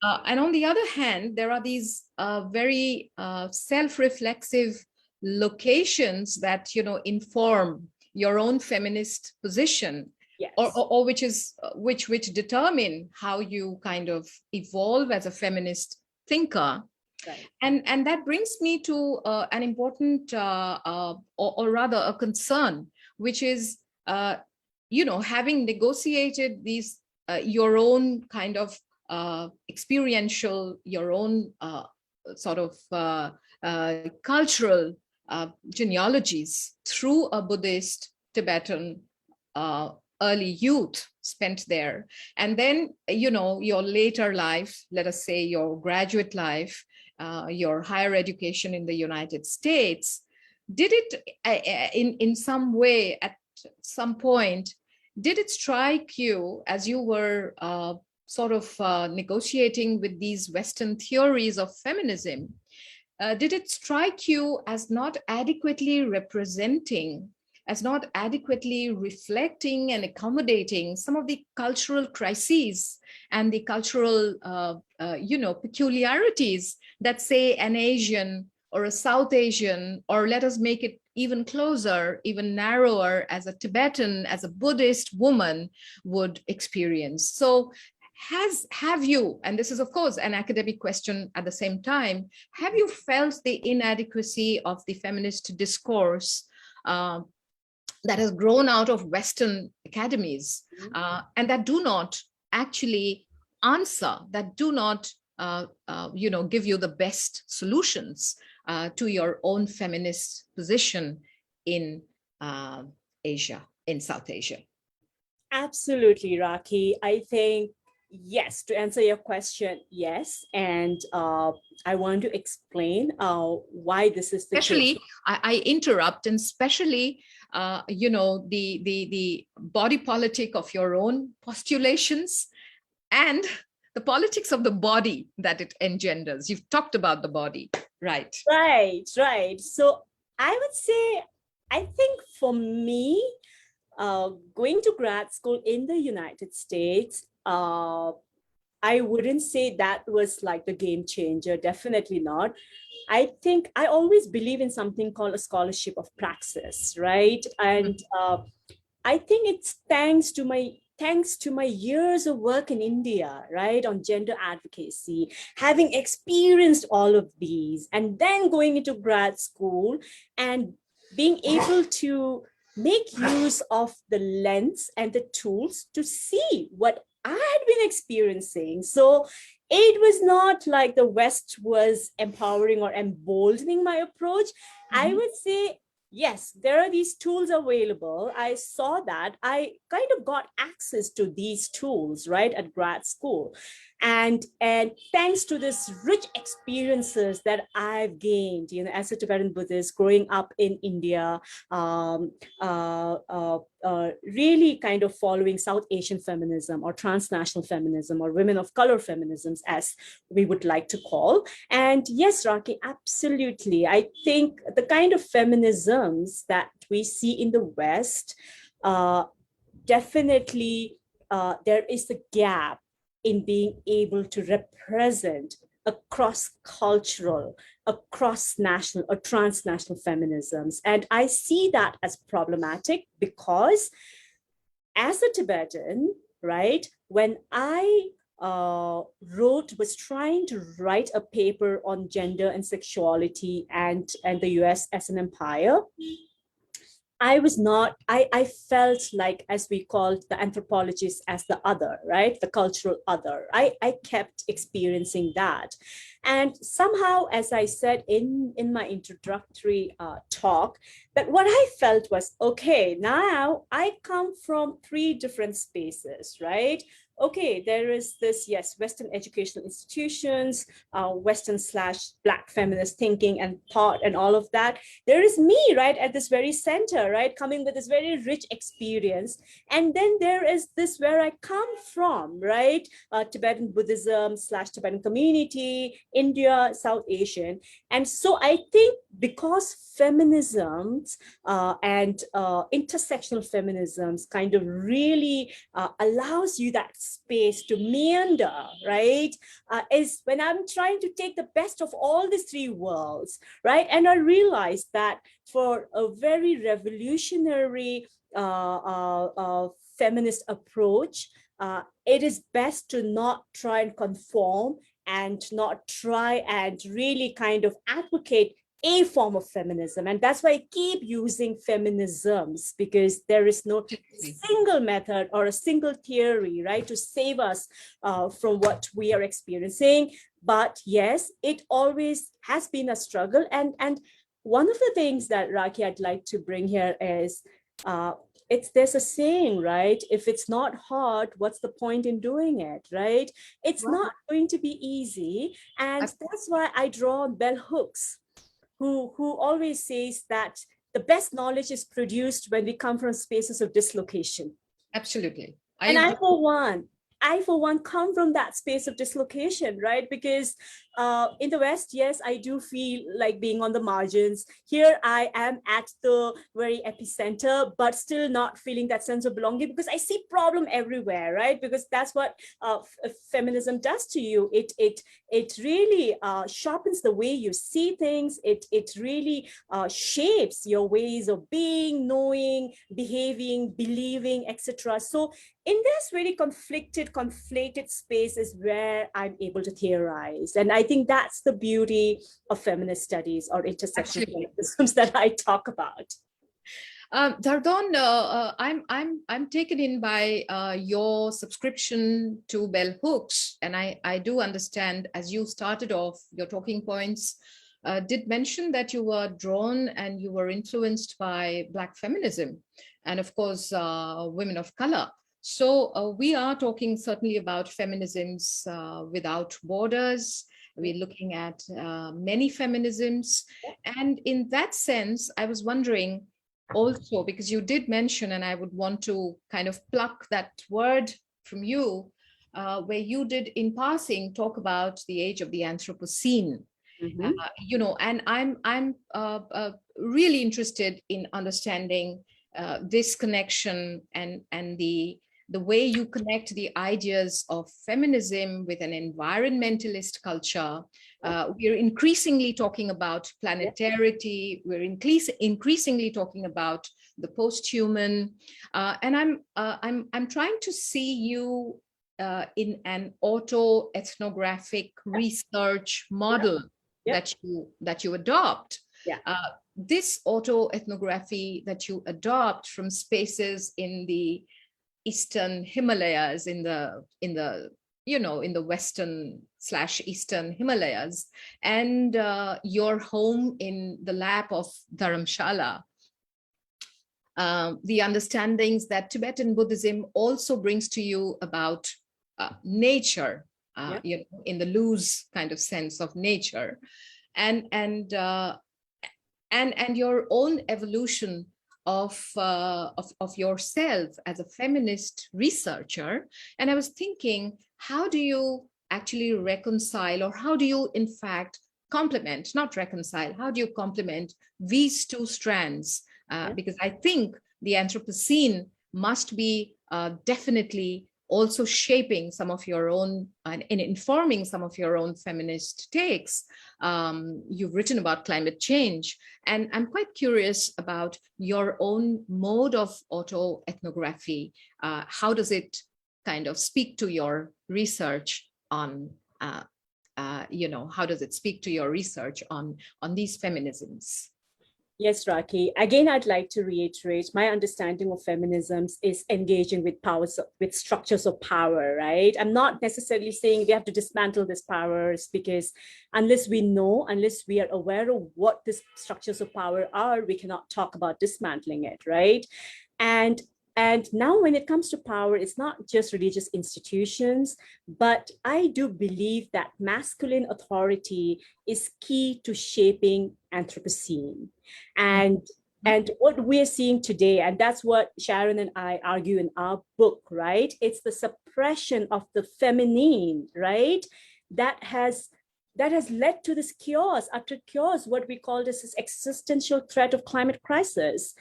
And on the other hand, there are these very self-reflexive locations that, inform your own feminist position, or which determine how you kind of evolve as a feminist thinker. Right. And that brings me to an important, or rather a concern, which is, having negotiated these, your own kind of experiential, your own sort of cultural genealogies through a Buddhist Tibetan early youth spent there. And then, your later life, let us say your graduate life, your higher education in the United States, did it in some way, at some point, did it strike you as you were sort of negotiating with these Western theories of feminism, did it strike you as not adequately representing, as not adequately reflecting and accommodating some of the cultural crises and the cultural, peculiarities that, say, an Asian or a South Asian, or let us make it even closer, even narrower, as a Tibetan, as a Buddhist woman would experience? So have you, and this is of course an academic question at the same time, have you felt the inadequacy of the feminist discourse that has grown out of Western academies, and that do not actually answer, that do not give you the best solutions to your own feminist position in Asia, in South Asia? Absolutely, Raki. I think, yes, to answer your question, yes. And I want to explain why this is the especially case. I interrupt, and especially the body politic of your own postulations and the politics of the body that it engenders. You've talked about the body, right? Right. So I would say, I think for me, going to grad school in the United States, I wouldn't say that was like the game changer. Definitely not. I think I always believe in something called a scholarship of praxis, right? And I think it's thanks to my years of work in India, right, on gender advocacy, having experienced all of these, and then going into grad school and being able to make use of the lens and the tools to see what I had been experiencing. So it was not like the West was empowering or emboldening my approach. I would say, yes, there are these tools available. I saw that. I kind of got access to these tools, right, at grad school. And thanks to this rich experiences that I've gained, as a Tibetan Buddhist growing up in India, really kind of following South Asian feminism or transnational feminism or women of color feminisms, as we would like to call. And yes, Raki, absolutely. I think the kind of feminisms that we see in the West, definitely there is a gap in being able to represent across cultural, across national or transnational feminisms. And I see that as problematic because as a Tibetan, right, when I was trying to write a paper on gender and sexuality and the US as an empire, I felt like, as we called the anthropologists, as the other, right? The cultural other. I kept experiencing that. And somehow, as I said in my introductory talk, that what I felt was, okay, now I come from 3 different spaces, right? Okay, there is this, yes, Western educational institutions, Western/Black feminist thinking and thought and all of that. There is me, right, at this very center, right, coming with this very rich experience. And then there is this where I come from, right, Tibetan Buddhism/Tibetan community, India, South Asian. And so I think because feminisms and intersectional feminisms kind of really allows you that space to meander, right? Is when I'm trying to take the best of all these 3 worlds, right? And I realized that for a very revolutionary feminist approach, it is best to not try and conform and not try and really kind of advocate a form of feminism. And that's why I keep using feminisms, because there is no single method or a single theory, right, to save us from what we are experiencing. But yes, it always has been a struggle. And one of the things that, Raki, I'd like to bring here is, there's a saying, right? If it's not hard, what's the point in doing it, right? It's not going to be easy. And that's why I draw on bell hooks, who always says that the best knowledge is produced when we come from spaces of dislocation. Absolutely. I, for one, I, for one, come from that space of dislocation, right? Because in the West, yes, I do feel like being on the margins. Here I am at the very epicenter, but still not feeling that sense of belonging because I see problem everywhere, right? Because that's what feminism does to you. It really sharpens the way you see things. It really shapes your ways of being, knowing, behaving, believing, etc. So in this really conflated space is where I'm able to theorize. And I think that's the beauty of feminist studies or intersectional feminisms that I talk about. Dhardon, I'm taken in by your subscription to Bell Hooks, and I do understand, as you started off, your talking points did mention that you were drawn and you were influenced by Black feminism, and of course, women of color. So we are talking certainly about feminisms without borders. We're looking at many feminisms, and in that sense, I was wondering, also, because you did mention, and I would want to kind of pluck that word from you, where you did in passing talk about the age of the Anthropocene. You know, and I'm really interested in understanding this connection and the way you connect the ideas of feminism with an environmentalist culture. We're increasingly talking about planetarity. We're increasingly talking about the post-human, and I'm trying to see you in an auto-ethnographic research model that you adopt. This auto-ethnography that you adopt from spaces in the Eastern Himalayas, in the Western/Eastern Himalayas, and your home in the lap of Dharamshala. The understandings that Tibetan Buddhism also brings to you about nature, in the loose kind of sense of nature, and your own evolution of yourself as a feminist researcher. And I was thinking, how do you actually reconcile, or how do you in fact complement, not reconcile, how do you complement these two strands? Because I think the Anthropocene must be definitely also shaping some of your own and informing some of your own feminist takes. You've written about climate change, and I'm quite curious about your own mode of auto-ethnography. How does it kind of speak to your research on, how does it speak to your research on these feminisms? Yes, Raki. Again, I'd like to reiterate my understanding of feminisms is engaging with with structures of power, right? I'm not necessarily saying we have to dismantle these powers, because unless we know, unless we are aware of what these structures of power are, we cannot talk about dismantling it, right? And now when it comes to power, it's not just religious institutions, but I do believe that masculine authority is key to shaping Anthropocene. And what we're seeing today, and that's what Sharon and I argue in our book, right? It's the suppression of the feminine, right? That has led to this chaos after chaos, what we call this existential threat of climate crisis.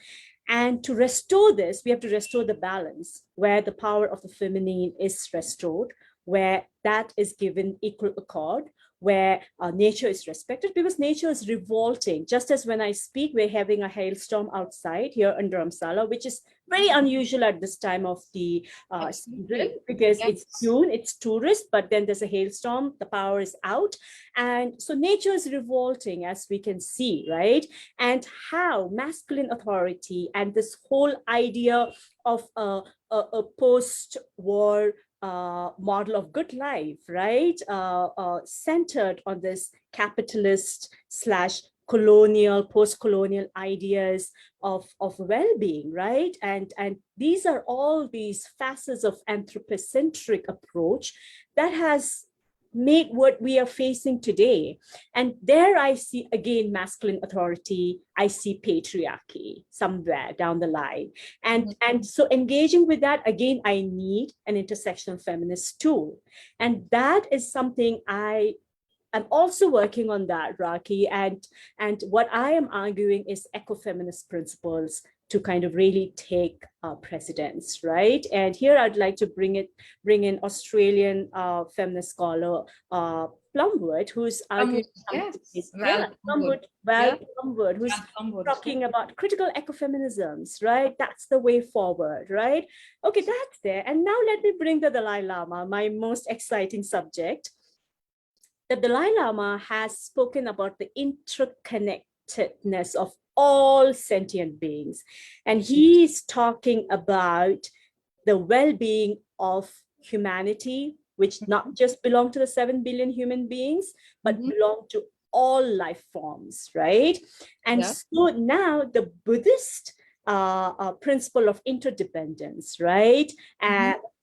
And to restore this, we have to restore the balance where the power of the feminine is restored, where that is given equal accord, where nature is respected, because nature is revolting. Just as when I speak, we're having a hailstorm outside here in Dharamshala, which is very unusual at this time of the season, because it's June, it's tourist, but then there's a hailstorm, the power is out. And so nature is revolting, as we can see, right? And how masculine authority and this whole idea of a post-war model of good life, right? Centered on this capitalist / colonial, post-colonial ideas of well-being, right? And these are all these facets of anthropocentric approach that has made what we are facing today. And there I see again masculine authority, I see patriarchy somewhere down the line. And so engaging with that, again, I need an intersectional feminist tool. And that is something I'm also working on that, Raki. And what I am arguing is ecofeminist principles to kind of really take precedence, right? And here I'd like to bring in Australian feminist scholar Plumwood, who's arguing Plumwood, who's talking about critical ecofeminisms, right? That's the way forward, right? Okay, that's there. And now let me bring the Dalai Lama, my most exciting subject. The Dalai Lama has spoken about the interconnectedness of all sentient beings. And he's talking about the well-being of humanity, which not just belong to the 7 billion human beings, but belong to all life forms, right? And so now the Buddhist principle of interdependence, right,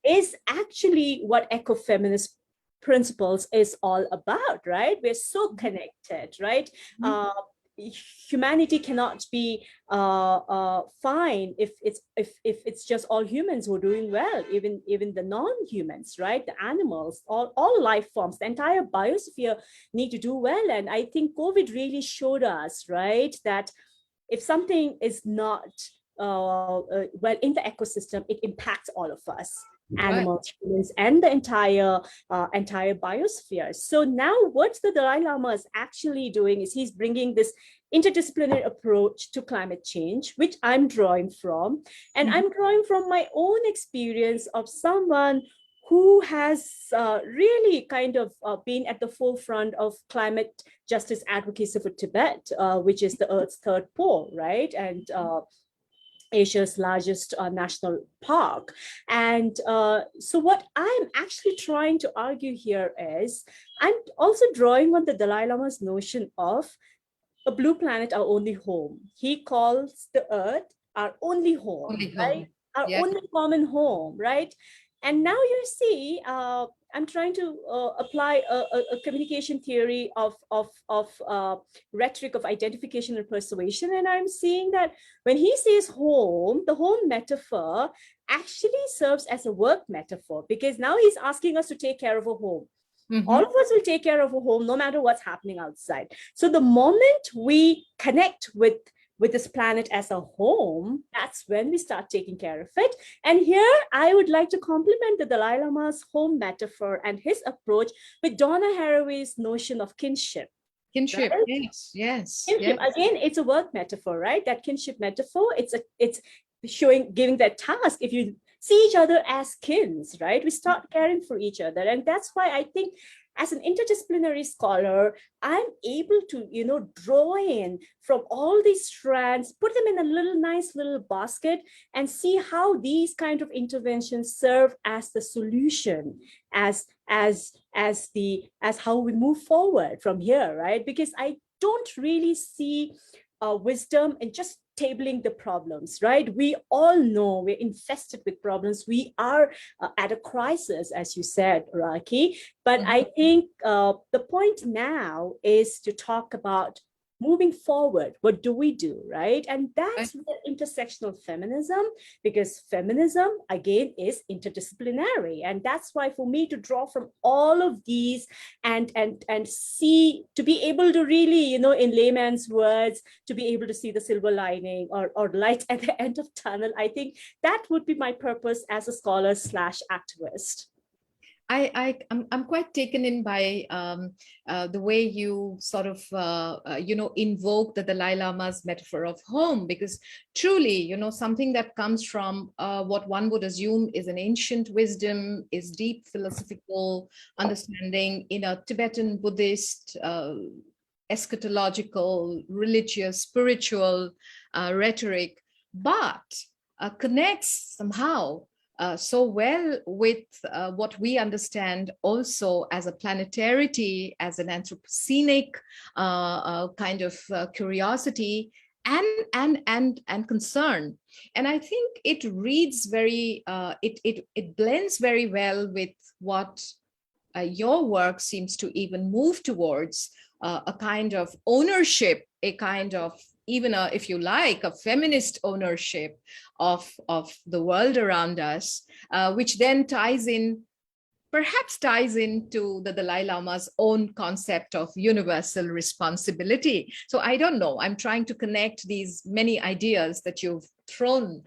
is actually what ecofeminist principles is all about, right? We're so connected, right? Humanity cannot be fine if it's just all humans who are doing well, even the non-humans, right? The animals, all life forms, the entire biosphere need to do well. And I think COVID really showed us, right, that if something is not well in the ecosystem, it impacts all of us, animals, humans, and the entire biosphere. So now what the Dalai Lama is actually doing is he's bringing this interdisciplinary approach to climate change, which I'm drawing from. And I'm drawing from my own experience of someone who has really kind of been at the forefront of climate justice advocacy for Tibet, which is the Earth's third pole, right? And Asia's largest national park. And so what I'm actually trying to argue here is, I'm also drawing on the Dalai Lama's notion of a blue planet, our only home. He calls the Earth our only home, right? Our only common home, right? And now you see, I'm trying to apply a communication theory of rhetoric of identification and persuasion. And I'm seeing that when he says home, the home metaphor actually serves as a work metaphor, because now he's asking us to take care of a home. All of us will take care of a home no matter what's happening outside. So the moment we connect with this planet as a home, that's when we start taking care of it. And here I would like to complement the Dalai Lama's home metaphor and his approach with Donna Haraway's notion of kinship. Kinship, right? Yes. Kinship, again, it's a work metaphor, right? That kinship metaphor, it's giving that task. If you see each other as kins, right? We start caring for each other. And that's why I think as an interdisciplinary scholar, I'm able to, draw in from all these strands, put them in a nice little basket, and see how these kind of interventions serve as the solution, as how we move forward from here, right? Because I don't really see wisdom in just tabling the problems, right? We all know we're infested with problems. We are at a crisis, as you said, Raki. But I think the point now is to talk about moving forward. What do we do, right? And that's where intersectional feminism, because feminism, again, is interdisciplinary. And that's why for me to draw from all of these and see, to be able to really, in layman's words, to be able to see the silver lining or light at the end of tunnel, I think that would be my purpose as a scholar / activist. I'm quite taken in by the way you sort of, invoke the Dalai Lama's metaphor of home, because truly, something that comes from what one would assume is an ancient wisdom, is deep philosophical understanding in a Tibetan Buddhist eschatological, religious, spiritual rhetoric, but connects somehow so well with what we understand also as a planetarity, as an anthropocenic kind of curiosity and concern. And I think it reads very, it blends very well with what your work seems to even move towards a kind of ownership, a kind of even a, if you like, a feminist ownership of the world around us, which then perhaps ties into the Dalai Lama's own concept of universal responsibility. So I don't know, I'm trying to connect these many ideas that you've thrown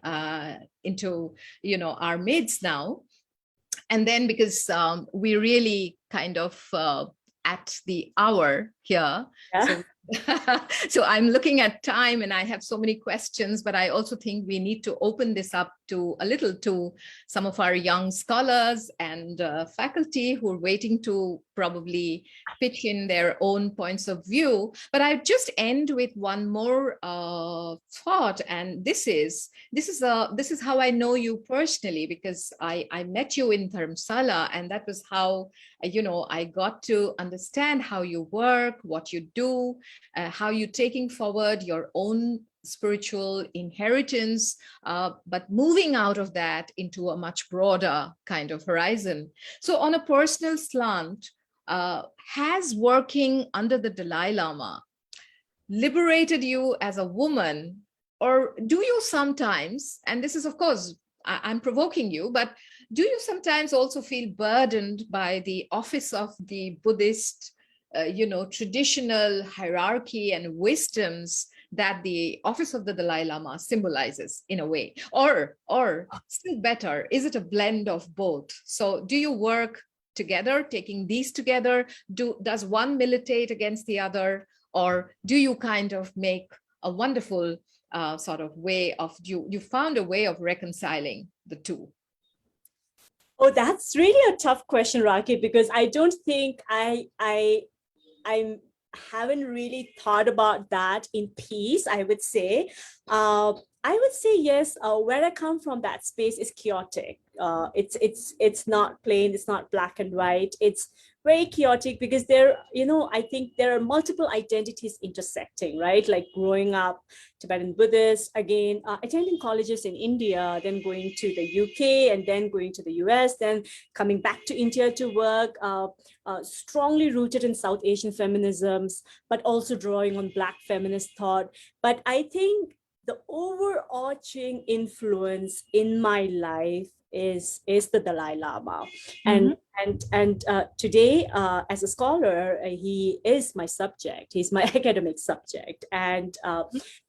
into, our midst now. And then because we really kind of at the hour here, Yeah. so so I'm looking at time and I have so many questions, but I also think we need to open this up to a little to some of our young scholars and faculty who are waiting to probably pitch in their own points of view. But I just end with one more thought, and this is how I know you personally, because I met you in Dharamsala, and that was how I got to understand how you work, what you do, how you're taking forward your own spiritual inheritance, but moving out of that into a much broader kind of horizon. So on a personal slant, has working under the Dalai Lama liberated you as a woman, or do you sometimes, and this is of course, I'm provoking you, but do you sometimes also feel burdened by the office of the Buddhist, traditional hierarchy and wisdoms that the office of the Dalai Lama symbolizes in a way? Or still better, is it a blend of both? So do you work together, taking these together? Does one militate against the other? Or do you kind of make a wonderful sort of way of, you found a way of reconciling the two? Oh, that's really a tough question, Rakhi, because I don't think I haven't really thought about that in peace, I would say. I would say yes, where I come from, that space is chaotic. It's not plain, it's not black and white. It's very chaotic because I think there are multiple identities intersecting, right? Like growing up Tibetan Buddhist, again, attending colleges in India, then going to the UK, and then going to the US, then coming back to India to work, strongly rooted in South Asian feminisms, but also drawing on Black feminist thought. But I think the overarching influence in my life is the Dalai Lama. And today, as a scholar, he is my subject. He's my academic subject. And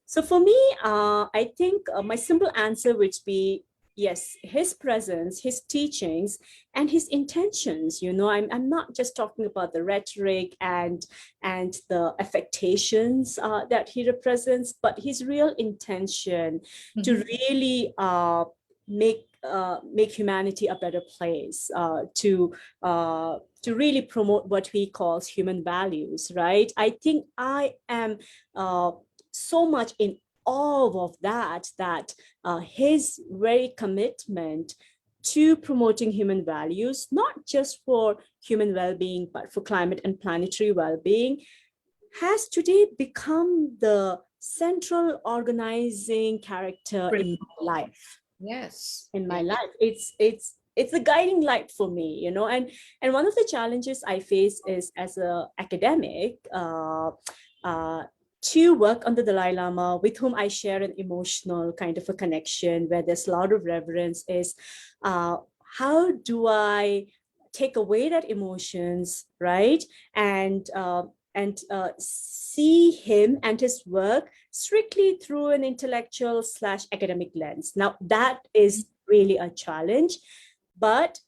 so for me, I think my simple answer would be yes, his presence, his teachings, and his intentions. I'm not just talking about the rhetoric and the affectations that he represents, but his real intention to really make humanity a better place, to really promote what he calls human values, right? I think I am so much in awe of that his very commitment to promoting human values, not just for human well-being, but for climate and planetary well-being, has today become the central organizing character in my life. Yes. In my life. It's a guiding light for me, and one of the challenges I face is, as an academic, to work under the Dalai Lama, with whom I share an emotional kind of a connection where there's a lot of reverence, is how do I take away that emotions, right? And see him and his work strictly through an intellectual / academic lens. Now, that is really a challenge. But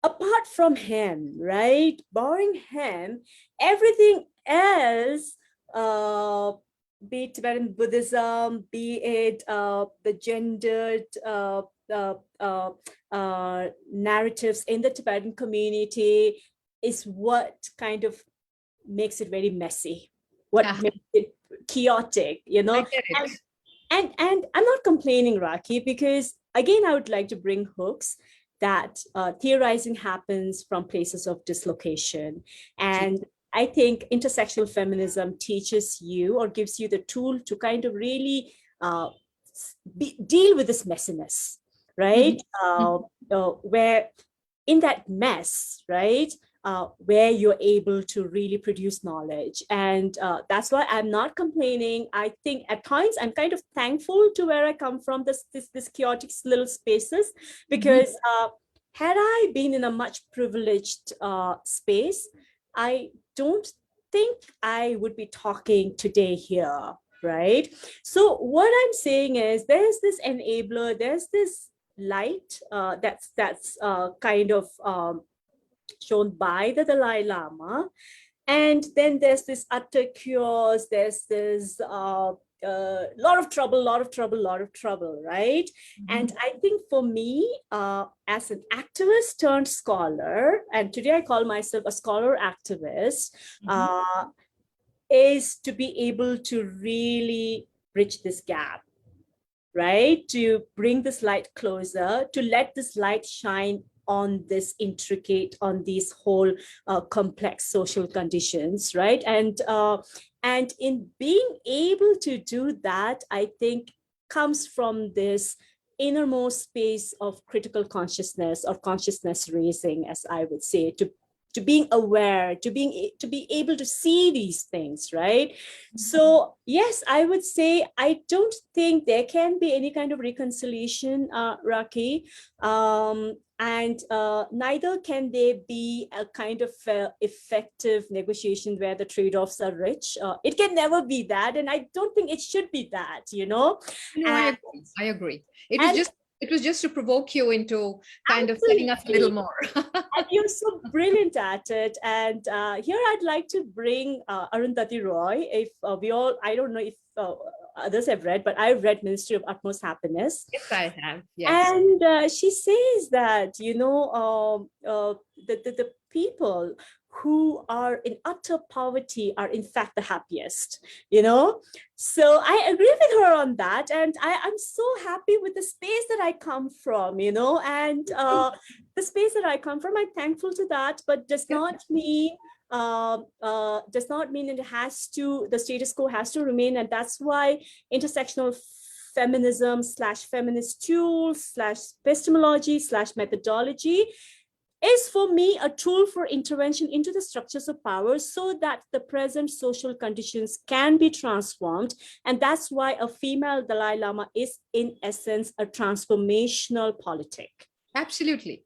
apart from him, right, barring him, everything else, be it Tibetan Buddhism, be it the gendered narratives in the Tibetan community, is what kind of makes it very messy, what makes it chaotic, I get it. And I'm not complaining, Rakhi, because again, I would like to bring hooks that theorizing happens from places of dislocation. And I think intersectional feminism teaches you, or gives you the tool to kind of really deal with this messiness, right? Where in that mess, right, where you're able to really produce knowledge. And that's why I'm not complaining. I think at times I'm kind of thankful to where I come from, this chaotic little spaces, because had I been in a much privileged space, I don't think I would be talking today here, right? So what I'm saying is there's this enabler, there's this light that's kind of shown by the Dalai Lama. And then there's this utter chaos, there's this lot of trouble, right? And I think for me, as an activist turned scholar, and today I call myself a scholar activist, is to be able to really bridge this gap, right? To bring this light closer, to let this light shine on this intricate, on these whole complex social conditions, right? And in being able to do that, I think comes from this innermost space of critical consciousness or consciousness raising, as I would say, to being aware, to be able to see these things, right? So yes, I would say I don't think there can be any kind of reconciliation, Raki, and neither can there be a kind of effective negotiation where the trade-offs are rich. It can never be that, and I don't think it should be that, you know. No, I agree. It was just to provoke you into kind of telling us a little more. And you're so brilliant at it. And here I'd like to bring Arundhati Roy. If I don't know if others have read, but I've read Ministry of Utmost Happiness. Yes, I have. Yes. And she says that, you know, the people who are in utter poverty are in fact the happiest, you know. So I agree with her on that, and I'm so happy with the space that I come from, you know, and the space that I come from, I'm thankful to that, but does not mean it has to, the status quo has to remain. And that's why intersectional feminism / feminist tools / epistemology / methodology is for me a tool for intervention into the structures of power so that the present social conditions can be transformed. And that's why a female Dalai Lama is in essence a transformational politic. Absolutely.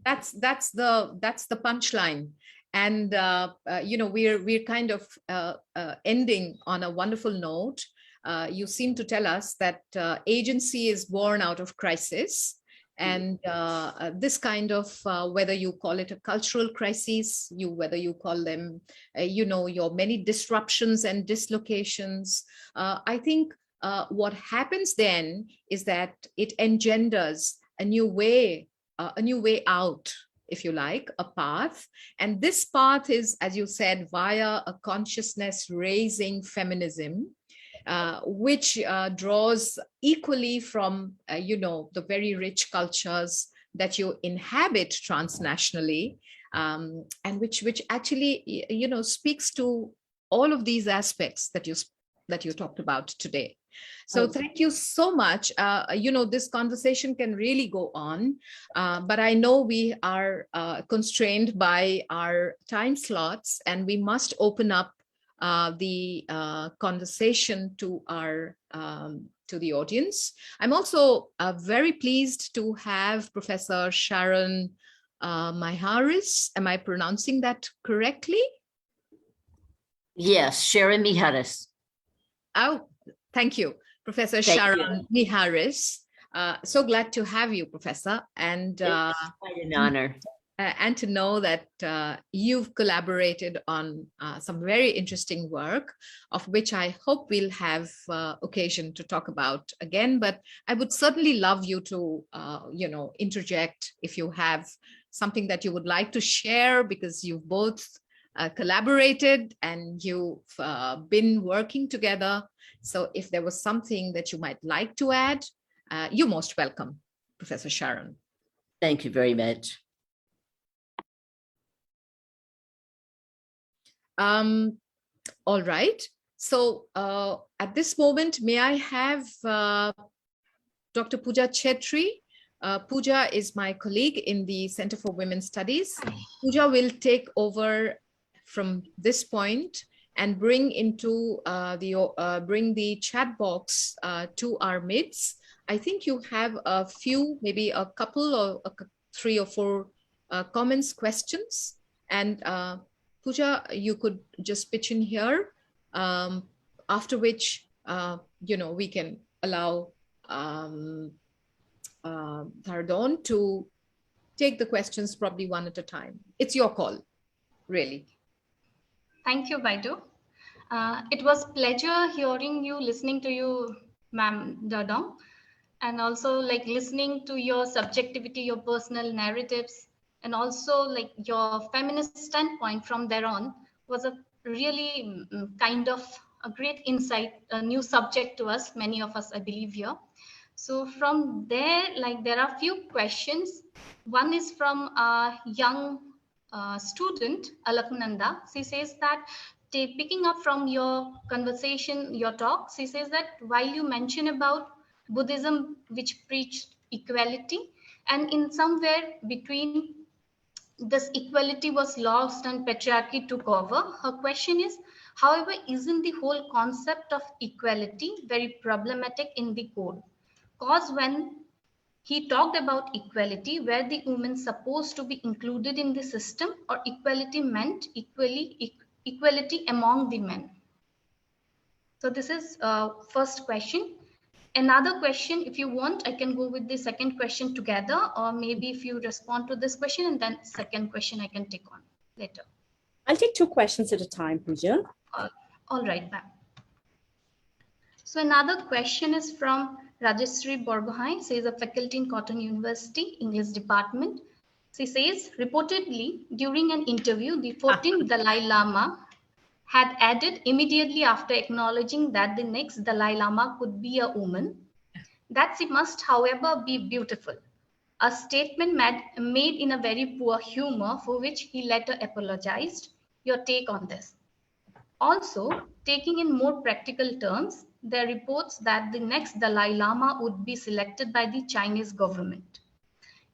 That's the punchline. And you know, we're kind of ending on a wonderful note. You seem to tell us that agency is born out of crisis. And this kind of, whether you call it a cultural crisis, whether you call them, you know, your many disruptions and dislocations, I think what happens then is that it engenders a new way out, if you like, a path. And this path is, as you said, via a consciousness raising feminism, which draws equally from, you know, the very rich cultures that you inhabit transnationally, and which actually, you know, speaks to all of these aspects that you talked about today. So thank you so much. You know, this conversation can really go on, but I know we are constrained by our time slots, and we must open up the conversation to our to the audience. I'm also very pleased to have Professor Sharon Miharis. Am I pronouncing that correctly? Yes, Sharon Miharis. Oh, thank you, Professor Sharon Miharis. So glad to have you, Professor. And it's quite an honor. And to know that you've collaborated on some very interesting work, of which I hope we'll have occasion to talk about again. But I would certainly love you to, you know, interject if you have something that you would like to share, because you've both collaborated and you've been working together. So if there was something that you might like to add, you're most welcome, Professor Sharon. Thank you very much. All right. So at this moment, may I have Dr. Pooja Chetri Pooja is my colleague in the Center for Women's Studies. Pooja will take over from this point and bring the chat box to our midst. I think you have a few, maybe a couple or 3 or 4 comments, questions, and Pooja, you could just pitch in here. After which, we can allow Dhardon to take the questions probably one at a time. It's your call, really. Thank you, Baidu. It was pleasure hearing you, listening to you, Ma'am Dhardon, and also like listening to your subjectivity, your personal narratives, and also like your feminist standpoint from there on was a really kind of a great insight, a new subject to us, many of us, I believe here. So from there, like there are a few questions. One is from a young student, Alaknanda. She says that, picking up from your conversation, your talk, she says that while you mention about Buddhism, which preached equality, and in somewhere between this equality was lost and patriarchy took over, her question is, however, isn't the whole concept of equality very problematic in the code? Because when he talked about equality, were the women supposed to be included in the system, or equality meant equality among the men? So this is first question. Another question, if you want, I can go with the second question together, or maybe if you respond to this question and then second question I can take on later. I'll take 2 questions at a time, Pooja. All right, ma'am. So another question is from Rajeshri Borgohain, says a faculty in Cotton University, English department. She says, reportedly, during an interview, the 14th Dalai Lama had added immediately after acknowledging that the next Dalai Lama could be a woman, that she must, however, be beautiful. A statement made in a very poor humor for which he later apologized. Your take on this? Also, taking in more practical terms, there are reports that the next Dalai Lama would be selected by the Chinese government.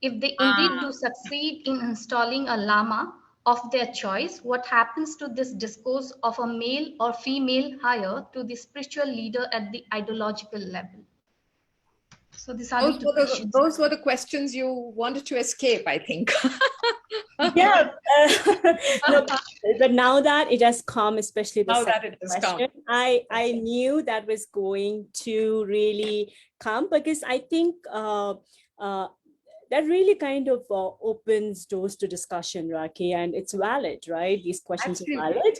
If they indeed do succeed in installing a Lama of their choice, what happens to this discourse of a male or female hire to the spiritual leader at the ideological level? So these are the 2 questions. Those were the questions you wanted to escape, I think. Yeah, no, but now that it has come, especially the second question, I knew that was going to really come, because I think that really kind of opens doors to discussion, Raki, and it's valid, right? These questions are valid.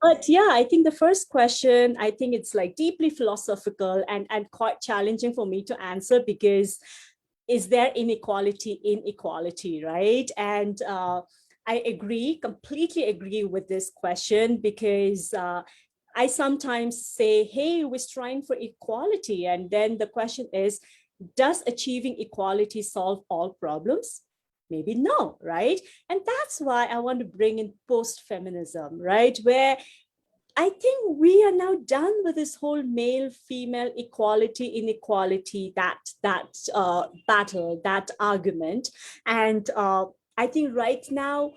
But yeah, I think the first question, I think it's like deeply philosophical and quite challenging for me to answer, because is there inequality in equality, right? And I completely agree with this question, because I sometimes say, hey, we're striving for equality. And then the question is, does achieving equality solve all problems? Maybe no, right? And that's why I want to bring in post-feminism, right? Where I think we are now done with this whole male-female equality, inequality, that battle, that argument. And I think right now,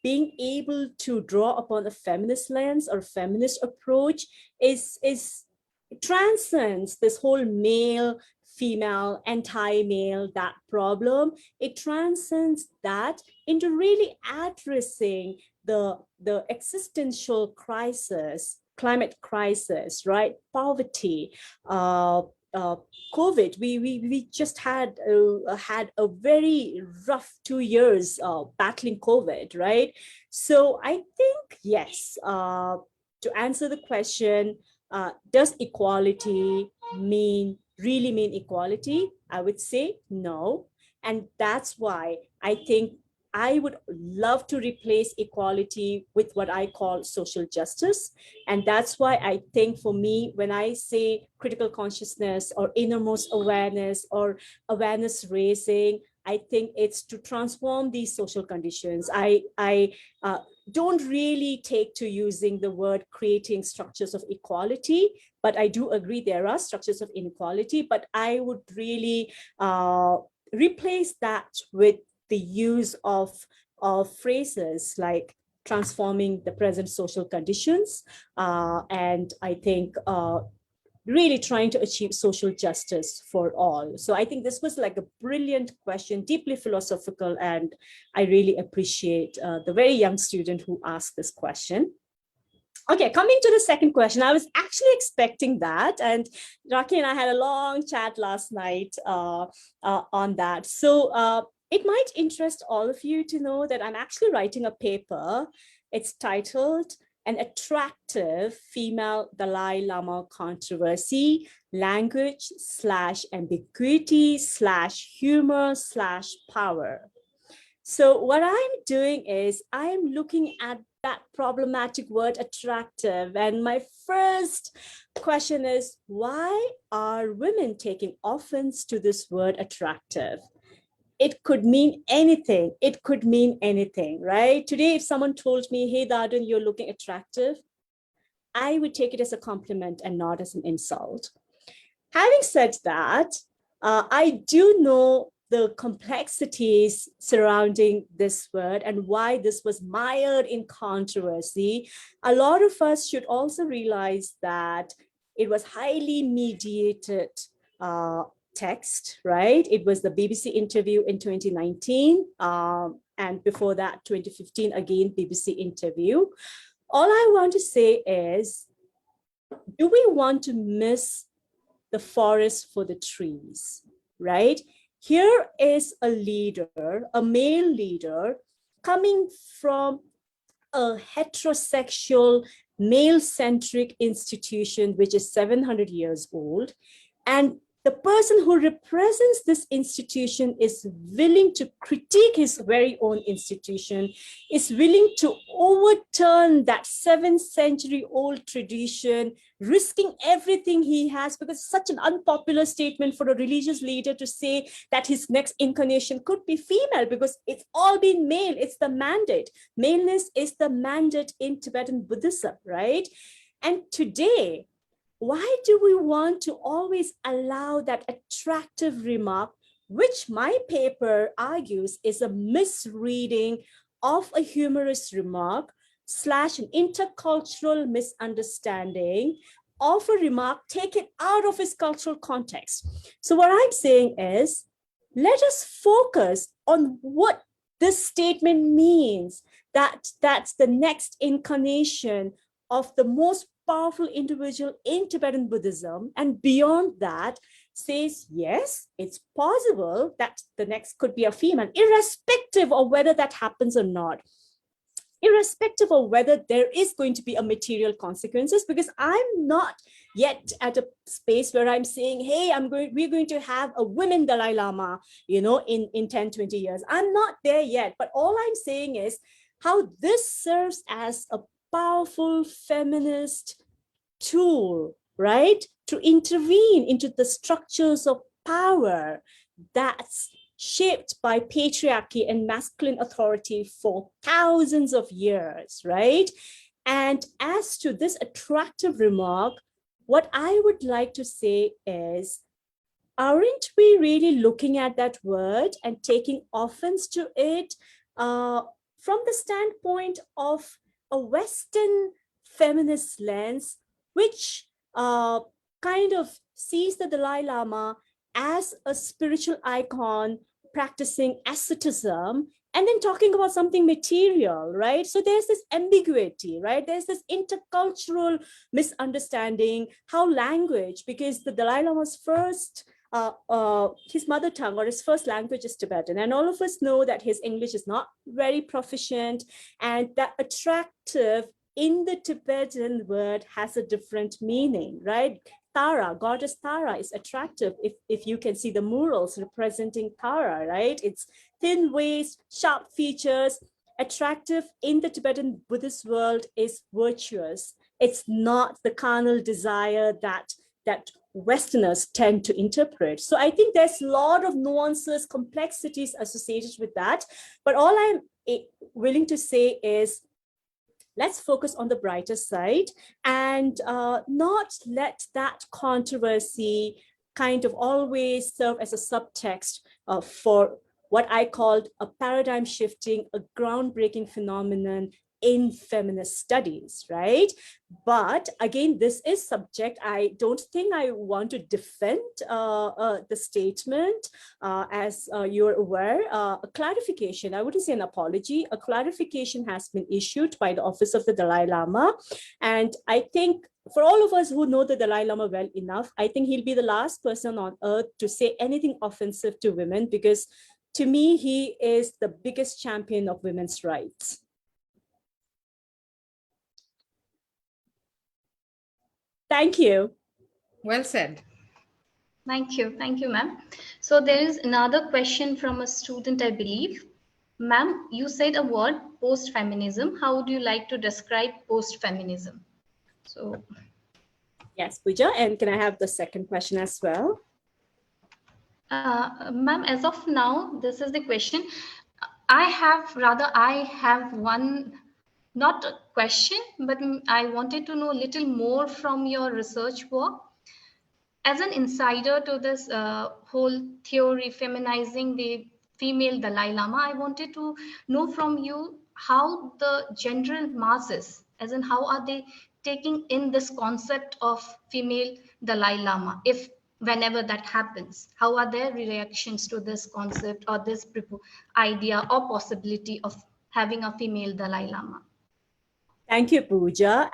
being able to draw upon a feminist lens or feminist approach transcends this whole male, female, anti-male, that problem. It transcends that into really addressing the existential crisis, climate crisis, right? Poverty, COVID. We just had a very rough 2 years battling COVID, right? So I think, yes, to answer the question, does equality really mean equality? I would say no. And that's why I think I would love to replace equality with what I call social justice. And that's why I think, for me, when I say critical consciousness or innermost awareness or awareness raising, I think it's to transform these social conditions. I don't really take to using the word creating structures of equality, but I do agree there are structures of inequality. But I would really replace that with the use of phrases like transforming the present social conditions, and I think really trying to achieve social justice for all. So I think this was like a brilliant question, deeply philosophical, and I really appreciate the very young student who asked this question. Okay, coming to the second question, I was actually expecting that, and Raki and I had a long chat last night on that. So it might interest all of you to know that I'm actually writing a paper. It's titled An Attractive Female Dalai Lama Controversy, Language / Ambiguity / Humor / Power. So what I'm doing is I'm looking at that problematic word attractive. And my first question is, why are women taking offense to this word attractive? It could mean anything. It could mean anything, right? Today, if someone told me, hey, Dhardon, you're looking attractive, I would take it as a compliment and not as an insult. Having said that, I do know the complexities surrounding this word and why this was mired in controversy. A lot of us should also realize that it was highly mediated text, right? It was the BBC interview in 2019, and before that, 2015, again, BBC interview. All I want to say is, do we want to miss the forest for the trees, right? Here is a leader, a male leader, coming from a heterosexual, male-centric institution, which is 700 years old. And the person who represents this institution is willing to critique his very own institution, is willing to overturn that 7th century old tradition, risking everything he has, because it's such an unpopular statement for a religious leader to say that his next incarnation could be female, because it's all been male. It's the mandate. Maleness is the mandate in Tibetan Buddhism, right? And today, why do we want to always allow that attractive remark, which my paper argues is a misreading of a humorous remark / an intercultural misunderstanding of a remark taken out of its cultural context? So what I'm saying is, let us focus on what this statement means, that that's the next incarnation of the most powerful individual in Tibetan Buddhism, and beyond that says, yes, it's possible that the next could be a female, irrespective of whether that happens or not, irrespective of whether there is going to be a material consequences, because I'm not yet at a space where I'm saying, hey, we're going to have a women Dalai Lama, in 10, 20 years. I'm not there yet, but all I'm saying is how this serves as a powerful feminist tool, right, to intervene into the structures of power that's shaped by patriarchy and masculine authority for thousands of years, right? And as to this attractive remark, what I would like to say is, aren't we really looking at that word and taking offense to it from the standpoint of a Western feminist lens, which kind of sees the Dalai Lama as a spiritual icon practicing asceticism, and then talking about something material, right? So there's this ambiguity, right? There's this intercultural misunderstanding, how language, because the Dalai Lama's first his mother tongue or his first language is Tibetan. And all of us know that his English is not very proficient, and that attractive in the Tibetan word has a different meaning, right? Tara, goddess Tara is attractive if you can see the murals representing Tara, right? It's thin waist, sharp features. Attractive in the Tibetan Buddhist world is virtuous. It's not the carnal desire that Westerners tend to interpret. So I think there's a lot of nuances, complexities associated with that. But all I'm willing to say is, let's focus on the brighter side and not let that controversy kind of always serve as a subtext for what I called a paradigm shifting, a groundbreaking phenomenon in feminist studies, right? But again, this is subject. I don't think I want to defend the statement. As you're aware, a clarification, I wouldn't say an apology, a clarification has been issued by the Office of the Dalai Lama. And I think for all of us who know the Dalai Lama well enough, I think he'll be the last person on earth to say anything offensive to women, because to me, he is the biggest champion of women's rights. Thank you. Well said. Thank you, ma'am. So there is another question from a student, I believe. Ma'am, you said a word, post-feminism. How would you like to describe post-feminism? So, yes, Pooja, and can I have the second question as well? Ma'am, as of now, this is the question. I have one, not a question, but I wanted to know a little more from your research work. As an insider to this whole theory, feminizing the female Dalai Lama, I wanted to know from you how the general masses, as in how are they taking in this concept of female Dalai Lama, if whenever that happens, how are their reactions to this concept or this idea or possibility of having a female Dalai Lama? Thank you, Pooja.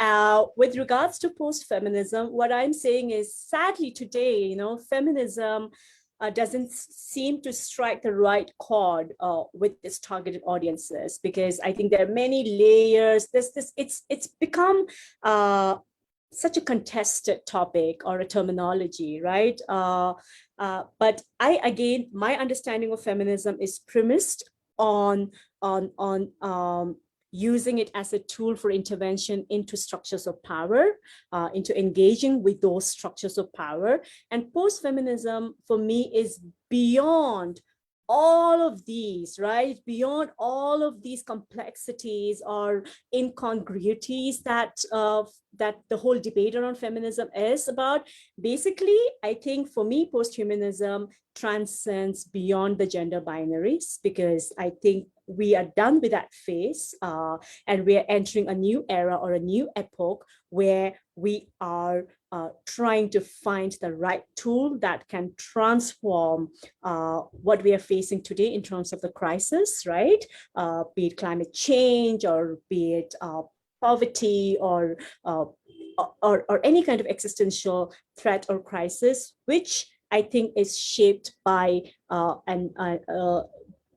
With regards to post-feminism, what I'm saying is, sadly today, feminism doesn't seem to strike the right chord with its targeted audiences, because I think there are many layers. It's become such a contested topic or a terminology, right? But my understanding of feminism is premised on using it as a tool for intervention into structures of power, into engaging with those structures of power. And post-feminism, for me, is beyond all of these, right? Beyond all of these complexities or incongruities that the whole debate around feminism is about. Basically, I think for me, post-humanism transcends beyond the gender binaries, because I think we are done with that phase, and we are entering a new era or a new epoch where we are trying to find the right tool that can transform what we are facing today in terms of the crisis, right? Be it climate change, or be it poverty, or any kind of existential threat or crisis, which I think is shaped by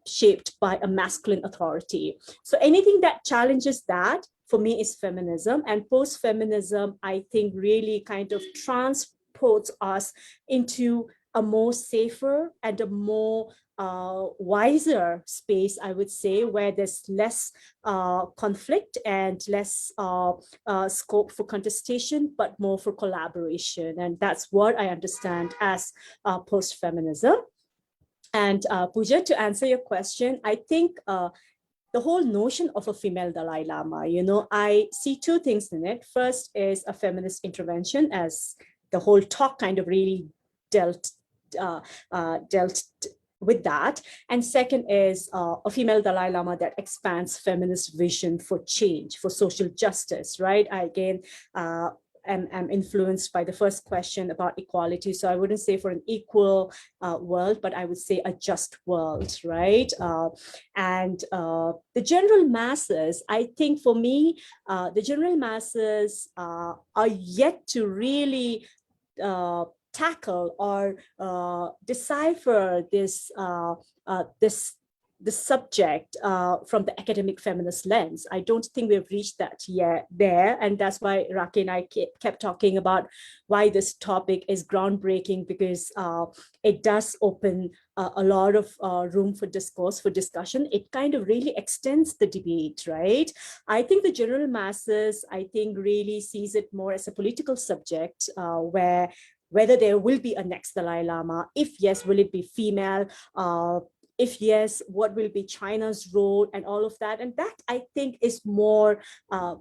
shaped by a masculine authority. So anything that challenges that, for me, is feminism. And post-feminism, I think, really kind of transports us into a more safer and a more wiser space, I would say, where there's less conflict and less scope for contestation, but more for collaboration. And that's what I understand as post-feminism. And Pooja, to answer your question, I think the whole notion of a female Dalai Lama, I see two things in it. First is a feminist intervention, as the whole talk kind of really dealt with that. And second is a female Dalai Lama that expands feminist vision for change, for social justice, right? I, again, am influenced by the first question about equality. So I wouldn't say for an equal world, but I would say a just world, right? And the general masses, I think for me, the general masses are yet to really tackle or decipher this the subject from the academic feminist lens. I don't think we've reached that yet there. And that's why Raki and I kept talking about why this topic is groundbreaking, because it does open a lot of room for discourse, for discussion. It kind of really extends the debate, right? I think the general masses, I think, really sees it more as a political subject where whether there will be a next Dalai Lama, if yes, will it be female, if yes, what will be China's role and all of that? And that, I think, is more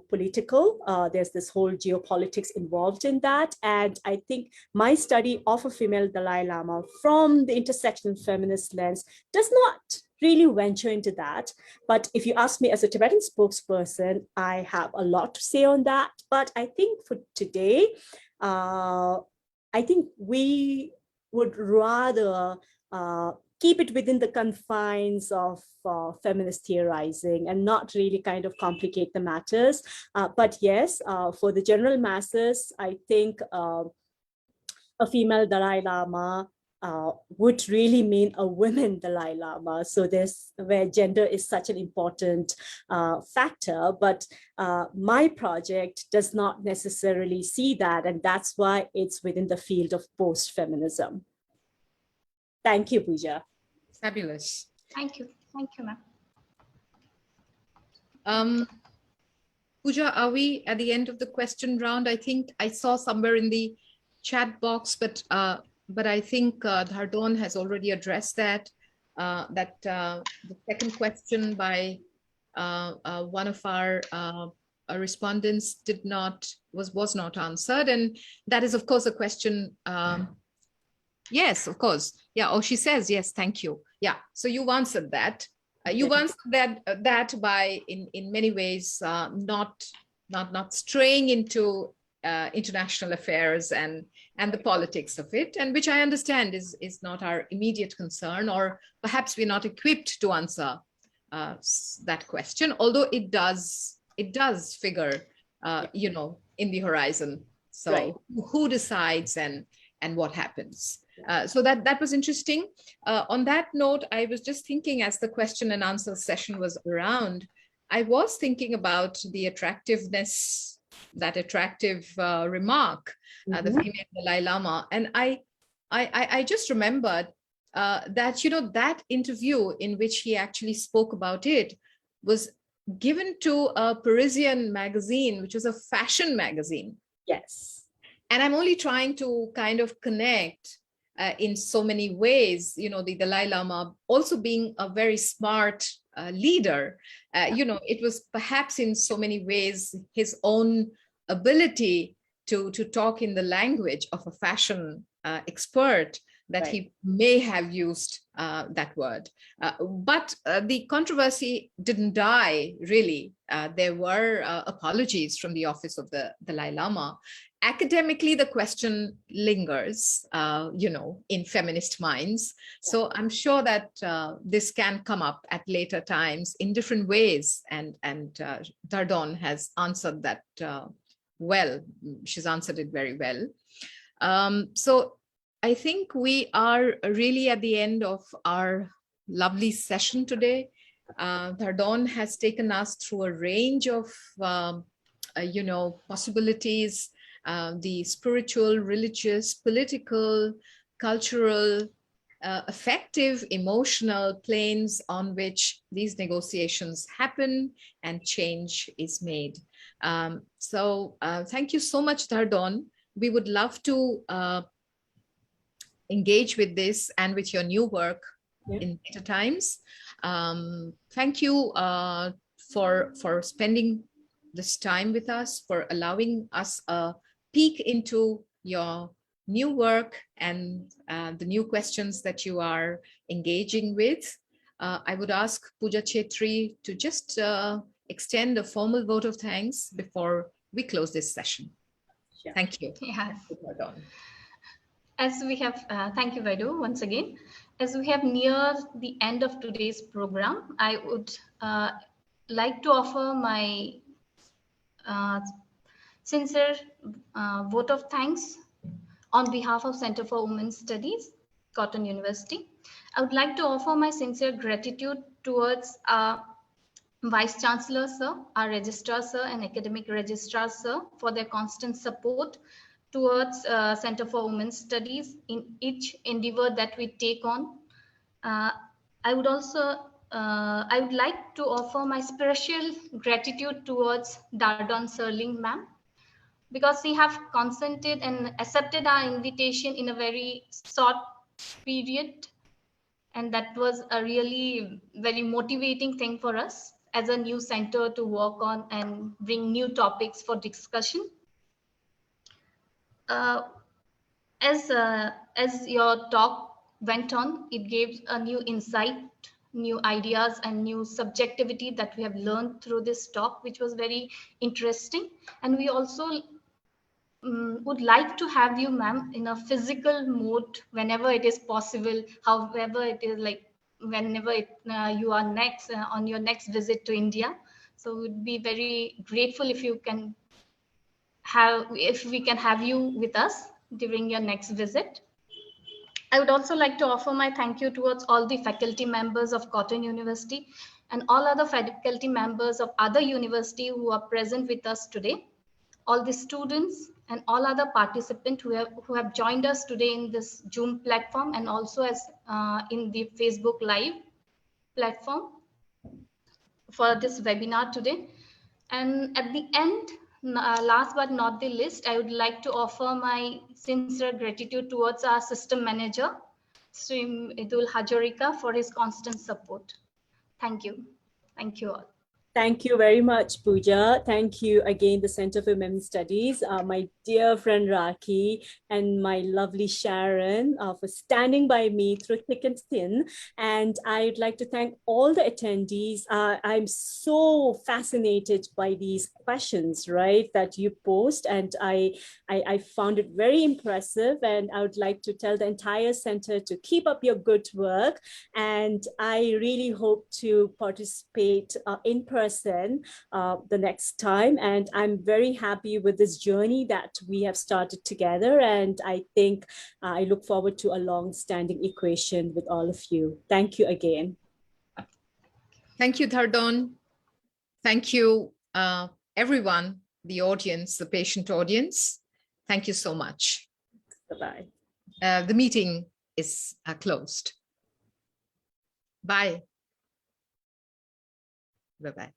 political. There's this whole geopolitics involved in that. And I think my study of a female Dalai Lama from the intersectional feminist lens does not really venture into that. But if you ask me as a Tibetan spokesperson, I have a lot to say on that. But I think for today, I think we would rather keep it within the confines of feminist theorizing and not really kind of complicate the matters. But yes, for the general masses, I think a female Dalai Lama would really mean a women Dalai Lama. So there's where gender is such an important factor, but my project does not necessarily see that. And that's why it's within the field of post-feminism. Thank you, Pooja. Fabulous. Thank you, ma'am. Pooja, are we at the end of the question round? I think I saw somewhere in the chat box, but I think Dhardon has already addressed that. The second question by one of our respondents was not answered, and that is of course a question. Yes, of course. Yeah. Oh, she says yes. Thank you. Yeah. So you've answered that. You've answered that by in many ways not straying into international affairs and the politics of it, and which I understand is not our immediate concern, or perhaps we're not equipped to answer that question, although it does figure in the horizon. So right. Who decides and what happens? So that was interesting. On that note, I was just thinking, as the question and answer session was around, I was thinking about the attractiveness, that attractive remark, the female Dalai Lama. And I just remembered that, that interview in which he actually spoke about it was given to a Parisian magazine, which was a fashion magazine. Yes. And I'm only trying to kind of connect in so many ways, the Dalai Lama also being a very smart leader. It was perhaps in so many ways his own ability to talk in the language of a fashion expert that right. He may have used that word. But the controversy didn't die, really. There were apologies from the office of the Dalai Lama. Academically, the question lingers, in feminist minds. So I'm sure that this can come up at later times in different ways. And Dhardon has answered that well. She's answered it very well. So I think we are really at the end of our lovely session today. Dhardon has taken us through a range of, possibilities, the spiritual, religious, political, cultural, affective, emotional planes on which these negotiations happen and change is made. So thank you so much, Dhardon. We would love to engage with this and with your new work in later times. Thank you for spending this time with us, for allowing us a peek into your new work and the new questions that you are engaging with. I would ask Pooja Chetri to just extend a formal vote of thanks before we close this session. Sure. Thank you. Yes. As we have, thank you, Vaidu, once again. As we have neared the end of today's program, I would like to offer my sincere vote of thanks on behalf of Center for Women's Studies, Cotton University. I would like to offer my sincere gratitude towards our Vice Chancellor, sir, our Registrar, sir, and Academic Registrar, sir, for their constant support towards Center for Women's Studies in each endeavor that we take on. I would also, I would like to offer my special gratitude towards Dhardon Sharling, ma'am, because she have consented and accepted our invitation in a very short period. And that was a really very motivating thing for us as a new center to work on and bring new topics for discussion. As your talk went on, it gave a new insight, new ideas, and new subjectivity that we have learned through this talk, which was very interesting. And we also would like to have you, ma'am, in a physical mode whenever it is possible, however it is, like whenever you are next on your next visit to India. So we'd be very grateful if you can if we can have you with us during your next visit. I would also like to offer my thank you towards all the faculty members of Cotton University and all other faculty members of other university who are present with us today, all the students and all other participants who have joined us today in this Zoom platform and also as in the Facebook Live platform for this webinar today. And at the end, last but not the least, I would like to offer my sincere gratitude towards our system manager, Sri Idul Hajarika, for his constant support. Thank you. Thank you all. Thank you very much, Pooja. Thank you again, the Center for Women's Studies, my dear friend Raki, and my lovely Sharon for standing by me through thick and thin. And I'd like to thank all the attendees. I'm so fascinated by these questions, right, that you posed, and I found it very impressive. And I would like to tell the entire center to keep up your good work. And I really hope to participate in person the next time. And I'm very happy with this journey that we have started together. And I think I look forward to a long-standing equation with all of you. Thank you again. Thank you, Dhardon. Thank you, everyone, the audience, the patient audience. Thank you so much. Bye-bye. The meeting is closed. Bye. Bye-bye.